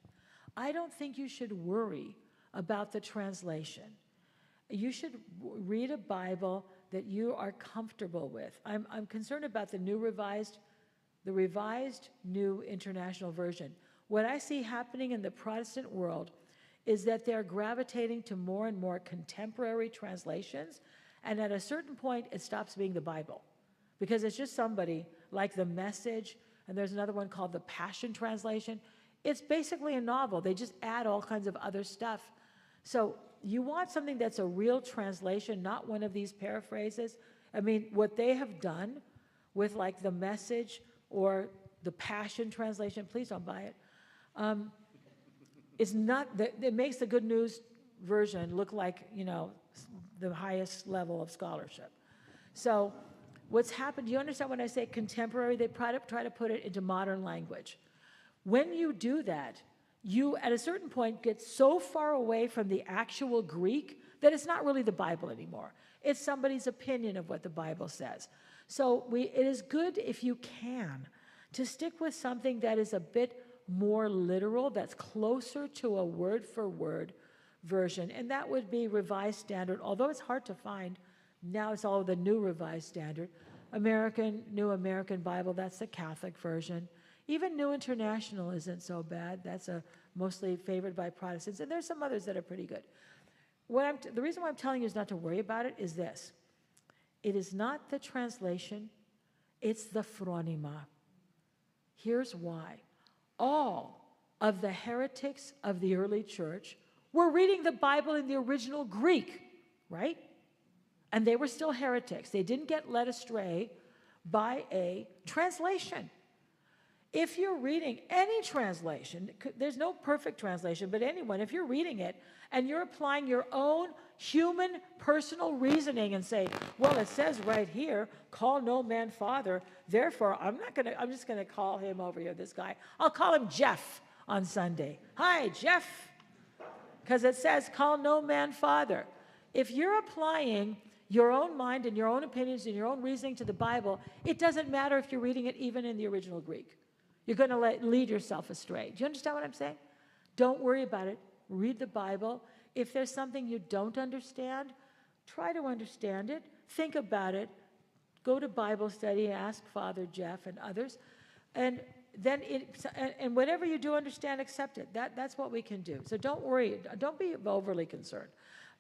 [SPEAKER 1] I don't think you should worry about the translation. You should read a Bible that you are comfortable with. I'm concerned about the revised New International Version. What I see happening in the Protestant world is that they're gravitating to more and more contemporary translations, and at a certain point, it stops being the Bible, because it's just somebody like The Message, and there's another one called the Passion Translation. It's basically a novel. They just add all kinds of other stuff. So you want something that's a real translation, not one of these paraphrases. I mean, what they have done with like The Message or the Passion Translation, please don't buy it, it's not, it makes the Good News Version look like, the highest level of scholarship. So what's happened, do you understand when I say contemporary? They try to put it into modern language. When you do that, you, at a certain point, get so far away from the actual Greek that it's not really the Bible anymore. It's somebody's opinion of what the Bible says. So it is good, if you can, to stick with something that is a bit more literal, that's closer to a word-for-word version, and that would be Revised Standard, although it's hard to find Now it's all the New Revised Standard. New American Bible, that's the Catholic version. Even New International isn't so bad. That's mostly favored by Protestants. And there's some others that are pretty good. The reason why I'm telling you is not to worry about it is this. It is not the translation, it's the phronima. Here's why. All of the heretics of the early church were reading the Bible in the original Greek, right? And they were still heretics. They didn't get led astray by a translation. If you're reading any translation, there's no perfect translation, but anyone, if you're reading it and you're applying your own human personal reasoning and say, well, it says right here, call no man father, therefore I'm just gonna call him over here, this guy. I'll call him Jeff on Sunday. Hi, Jeff. Because it says, call no man father. If you're applying your own mind and your own opinions and your own reasoning to the Bible, it doesn't matter if you're reading it even in the original Greek. You're going to lead yourself astray. Do you understand what I'm saying? Don't worry about it. Read the Bible. If there's something you don't understand, try to understand it. Think about it. Go to Bible study, ask Father Jeff and others. And then and whatever you do understand, accept it. That's what we can do. So don't worry. Don't be overly concerned.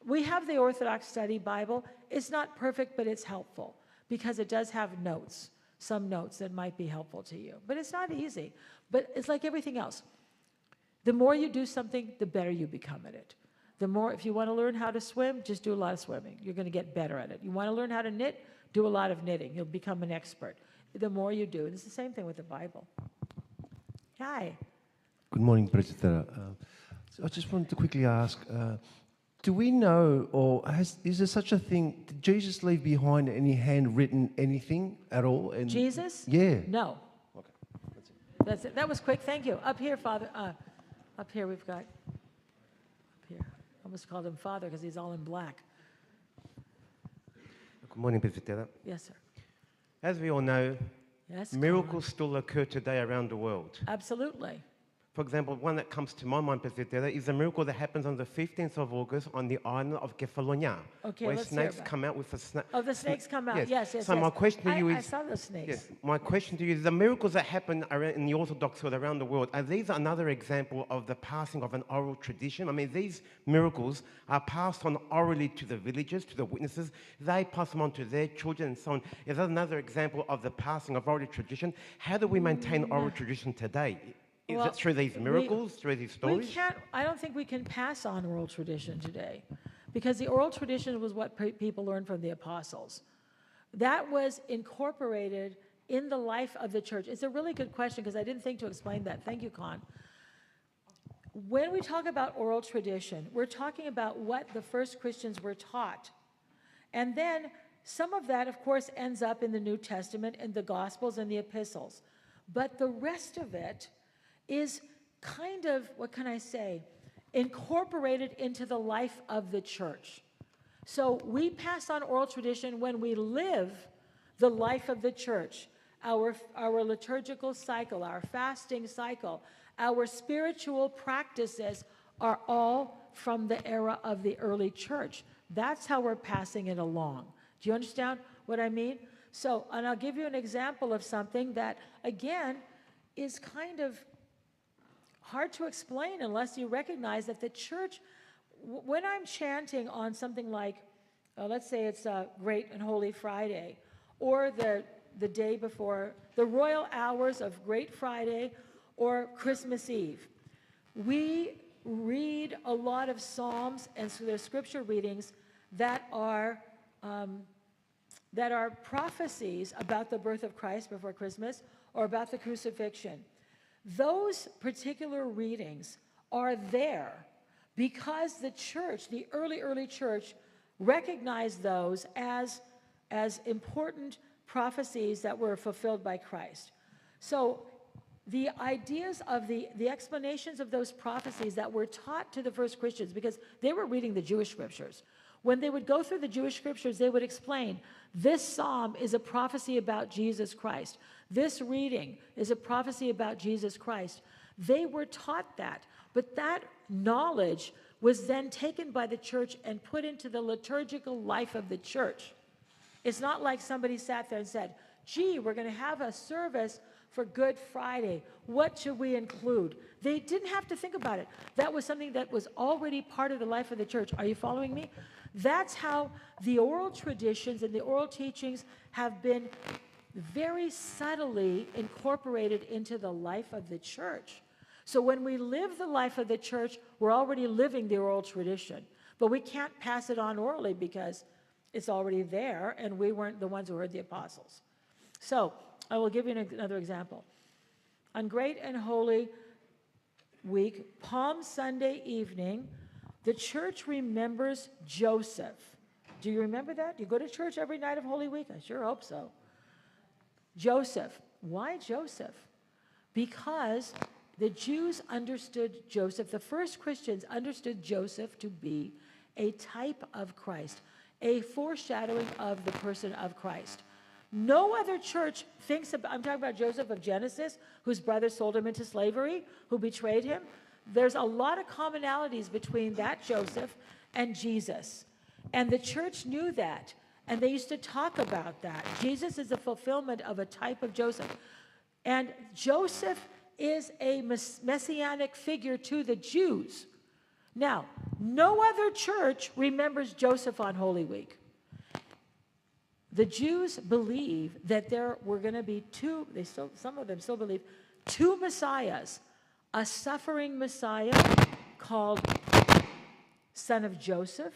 [SPEAKER 1] We have the Orthodox Study Bible. It's not perfect, but it's helpful because it does have notes, some notes that might be helpful to you. But it's not easy. But it's like everything else. The more you do something, the better you become at it. The more, if you want to learn how to swim, just do a lot of swimming. You're going to get better at it. You want to learn how to knit, do a lot of knitting. You'll become an expert. The more you do, it's the same thing with the Bible. Hi.
[SPEAKER 5] Good morning, President. So I just wanted to quickly ask, do we know, or is there such a thing, did Jesus leave behind any handwritten anything at all? And
[SPEAKER 1] Jesus?
[SPEAKER 5] Yeah.
[SPEAKER 1] No.
[SPEAKER 5] Okay, that's it.
[SPEAKER 1] That's it. That was quick. Thank you. Up here, Father. Up here we've got, up here. I almost called him Father because he's all in black.
[SPEAKER 5] Good morning, President.
[SPEAKER 1] Yes, sir.
[SPEAKER 5] As we all know,
[SPEAKER 1] Yes.
[SPEAKER 5] miracles still occur today around the world.
[SPEAKER 1] Absolutely.
[SPEAKER 5] For example, one that comes to my mind, President, is a miracle that happens on the 15th of August on the island of Kefalonia,
[SPEAKER 1] Okay,
[SPEAKER 5] where
[SPEAKER 1] let's hear
[SPEAKER 5] snakes
[SPEAKER 1] about it.
[SPEAKER 5] come out with a snake.
[SPEAKER 1] Oh, the snakes come out.
[SPEAKER 5] Yes.
[SPEAKER 1] Yes.
[SPEAKER 5] So my question to you
[SPEAKER 1] I
[SPEAKER 5] is,
[SPEAKER 1] saw those snakes.
[SPEAKER 5] yes, my question to you is, the miracles that happen in the Orthodox world around the world, are these another example of the passing of an oral tradition? I mean, these miracles are passed on orally to the villagers, to the witnesses. They pass them on to their children and so on. Is that another example of the passing of oral tradition? How do we maintain oral tradition today? Is it through these miracles, through these stories?
[SPEAKER 1] I don't think we can pass on oral tradition today because the oral tradition was what people learned from the apostles. That was incorporated in the life of the church. It's a really good question because I didn't think to explain that. Thank you, Con. When we talk about oral tradition, we're talking about what the first Christians were taught. And then some of that, of course, ends up in the New Testament and the Gospels and the epistles. But the rest of it is kind of, what can I say, incorporated into the life of the church. So we pass on oral tradition when we live the life of the church, our liturgical cycle, our fasting cycle, our spiritual practices are all from the era of the early church. That's how we're passing it along. Do you understand what I mean? So, and I'll give you an example of something that, again, is kind of hard to explain unless you recognize that the church, when I'm chanting on something like, let's say it's Great and Holy Friday, or the day before, the royal hours of Great Friday or Christmas Eve, we read a lot of Psalms and so there's scripture readings that are prophecies about the birth of Christ before Christmas or about the crucifixion. Those particular readings are there because the church, the early church, recognized those as important prophecies that were fulfilled by Christ. So the ideas of the explanations of those prophecies that were taught to the first Christians, because they were reading the Jewish scriptures, when they would go through the Jewish scriptures, they would explain, this psalm is a prophecy about Jesus Christ. This reading is a prophecy about Jesus Christ. They were taught that, but that knowledge was then taken by the church and put into the liturgical life of the church. It's not like somebody sat there and said, gee, we're going to have a service for Good Friday. What should we include? They didn't have to think about it. That was something that was already part of the life of the church. Are you following me? That's how the oral traditions and the oral teachings have been very subtly incorporated into the life of the church. So when we live the life of the church, we're already living the oral tradition. But we can't pass it on orally because it's already there, and we weren't the ones who heard the apostles. So I will give you another example. On Great and Holy Week, Palm Sunday evening, the church remembers Joseph. Do you remember that? Do you go to church every night of Holy Week? I sure hope so. Joseph. Why Joseph? Because the Jews understood Joseph, the first Christians understood Joseph to be a type of Christ, a foreshadowing of the person of Christ. No other church thinks about, I'm talking about Joseph of Genesis, whose brothers sold him into slavery, who betrayed him. There's a lot of commonalities between that Joseph and Jesus. And the church knew that, and they used to talk about that. Jesus is a fulfillment of a type of Joseph. And Joseph is a messianic figure to the Jews. Now, no other church remembers Joseph on Holy Week. The Jews believe that there were going to be some of them still believe, two messiahs, a suffering Messiah called son of Joseph.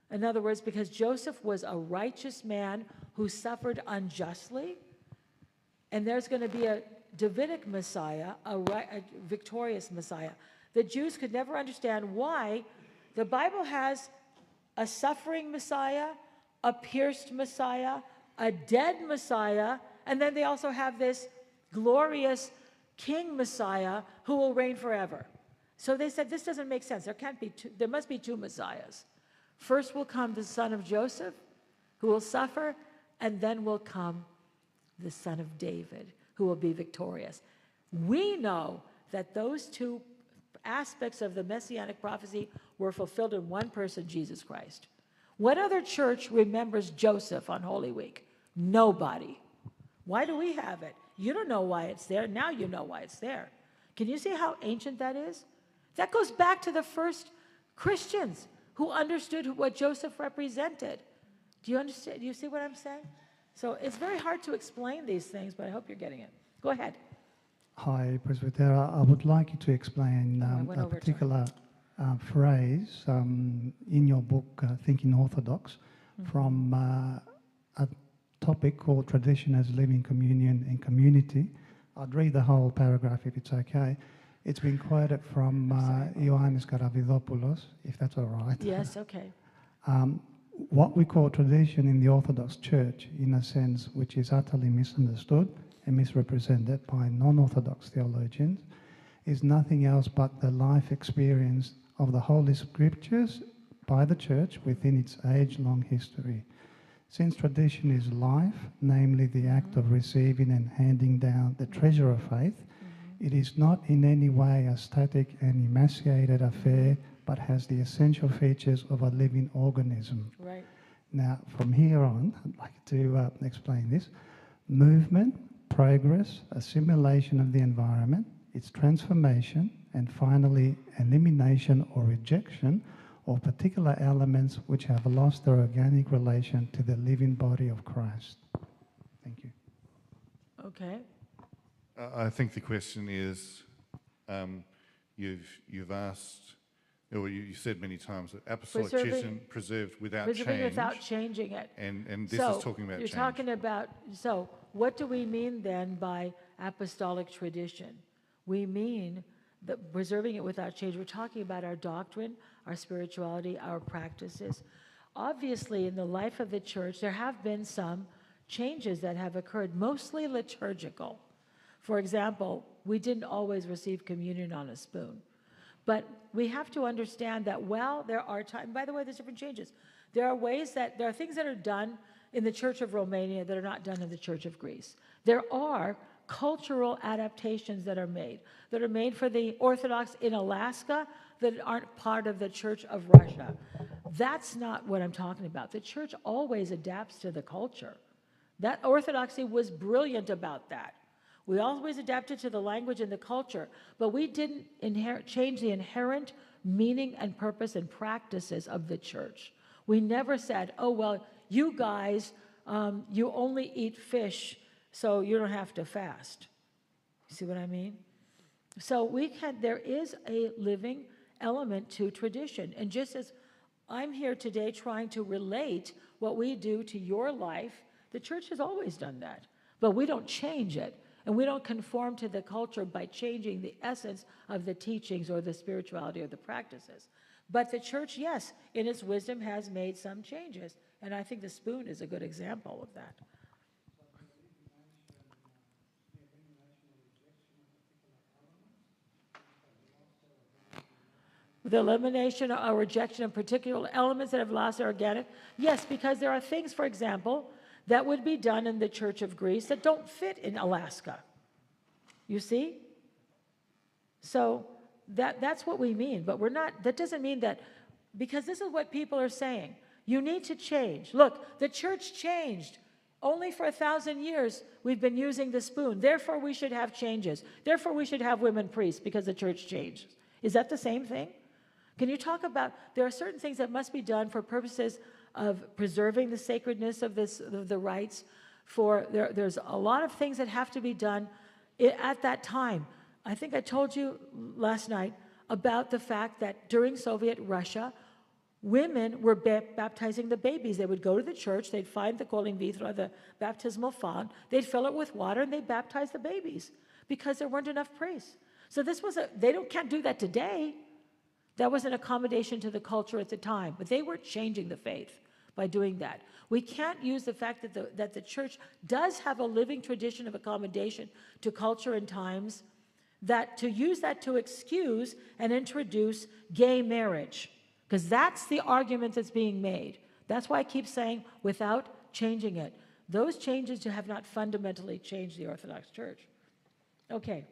[SPEAKER 1] In other words, because Joseph was a righteous man who suffered unjustly, and there's going to be a Davidic Messiah, a victorious Messiah. The Jews could never understand why the Bible has a suffering Messiah, a pierced Messiah, a dead Messiah, and then they also have this glorious King Messiah who will reign forever. So they said, this doesn't make sense. There must be two Messiahs. First will come the son of Joseph, who will suffer, and then will come the son of David, who will be victorious. We know that those two aspects of the messianic prophecy were fulfilled in one person, Jesus Christ. What other church remembers Joseph on Holy Week? Nobody. Why do we have it? You don't know why it's there. Now you know why it's there. Can you see how ancient that is? That goes back to the first Christians who understood what Joseph represented. Do you understand? Do you see what I'm saying? So it's very hard to explain these things, but I hope you're getting it. Go ahead.
[SPEAKER 6] Hi, Presbyter. I would like you to explain a particular phrase in your book, Thinking Orthodox, from a topic called Tradition as Living Communion and Community. I'd read the whole paragraph if it's okay. It's been quoted from Ioannis Karavidopoulos, if that's all right.
[SPEAKER 1] Yes, okay.
[SPEAKER 6] What we call tradition in the Orthodox Church, in a sense, which is utterly misunderstood and misrepresented by non-Orthodox theologians, is nothing else but the life experience of the Holy Scriptures by the Church within its age-long history. Since tradition is life, namely the act of receiving and handing down the treasure of faith, it is not in any way a static and emaciated affair, but has the essential features of a living organism.
[SPEAKER 1] Right.
[SPEAKER 6] Now, from here on, I'd like to explain this. Movement, progress, assimilation of the environment, its transformation, and finally, elimination or rejection of particular elements which have lost their organic relation to the living body of Christ. Thank you.
[SPEAKER 1] Okay.
[SPEAKER 7] I think the question is, you've asked, or you said many times that apostolic tradition preserved without change.
[SPEAKER 1] Preserving without changing it.
[SPEAKER 7] And this is talking about change.
[SPEAKER 1] You're talking about, so what do we mean then by apostolic tradition? We mean that preserving it without change. We're talking about our doctrine, our spirituality, our practices. Obviously, in the life of the church, there have been some changes that have occurred, mostly liturgical. For example, we didn't always receive communion on a spoon. But we have to understand that, well, there are times, by the way, there's different changes. There are things that are done in the Church of Romania that are not done in the Church of Greece. There are cultural adaptations that are made for the Orthodox in Alaska that aren't part of the Church of Russia. That's not what I'm talking about. The church always adapts to the culture. That orthodoxy was brilliant about that. We always adapted to the language and the culture, but we didn't change the inherent meaning and purpose and practices of the church. We never said, oh, well, you guys, you only eat fish, so you don't have to fast. See what I mean? So there is a living element to tradition. And just as I'm here today trying to relate what we do to your life, the church has always done that. But we don't change it. And we don't conform to the culture by changing the essence of the teachings or the spirituality or the practices. But the church, yes, in its wisdom has made some changes. And I think the spoon is a good example of that. The elimination or rejection of particular elements that have lost their organic. Yes, because there are things, for example, that would be done in the Church of Greece that don't fit in Alaska. You see? So that's what we mean. But we're not, that doesn't mean that, because this is what people are saying. You need to change. Look, the church changed. Only for 1,000 years we've been using the spoon. Therefore, we should have changes. Therefore, we should have women priests because the church changed. Is that the same thing? Can you talk about, there are certain things that must be done for purposes of preserving the sacredness of the rites. There's a lot of things that have to be done at that time. I think I told you last night about the fact that during Soviet Russia, women were baptizing the babies. They would go to the church, they'd find the kolim vitra, the baptismal font, they'd fill it with water, and they'd baptize the babies because there weren't enough priests. So can't do that today. That was an accommodation to the culture at the time, but they weren't changing the faith by doing that. We can't use the fact that the church does have a living tradition of accommodation to culture and times, to use that to excuse and introduce gay marriage, because that's the argument that's being made. That's why I keep saying without changing it. Those changes have not fundamentally changed the Orthodox Church. Okay.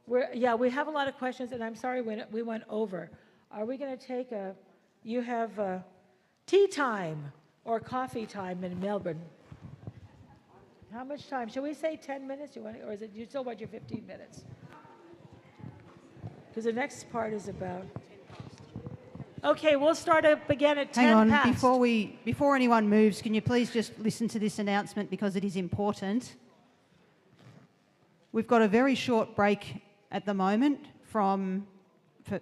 [SPEAKER 1] We have a lot of questions, and I'm sorry we went over. Are we going to take you have tea time or coffee time in Melbourne? How much time? Should we say 10 minutes? Or is it you still want your 15 minutes? Because the next part is about... Okay, we'll start up again at 10 past.
[SPEAKER 8] Hang on, before anyone moves, can you please just listen to this announcement because it is important. We've got a very short break at the moment for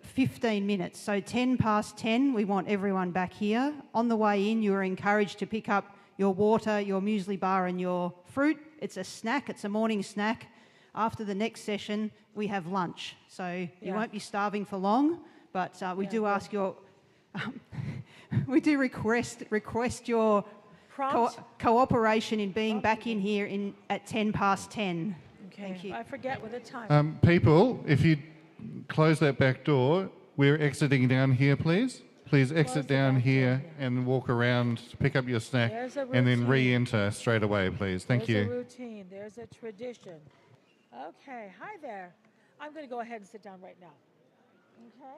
[SPEAKER 8] 15 minutes. So 10 past 10, we want everyone back here. On the way in, you are encouraged to pick up your water, your muesli bar and your fruit. It's a snack, it's a morning snack. After the next session, we have lunch. So you won't be starving for long, but we do ask your... we do request your cooperation in being back in here at 10 past 10.
[SPEAKER 1] Okay.
[SPEAKER 8] Thank you.
[SPEAKER 1] I forget what the time.
[SPEAKER 7] People, if you close that back door, we're exiting down here, please. Please exit down here and walk around, pick up your snack, and then re-enter straight away, please. Thank you.
[SPEAKER 1] There's a routine. There's a tradition. Okay. Hi there. I'm going to go ahead and sit down right now. Okay.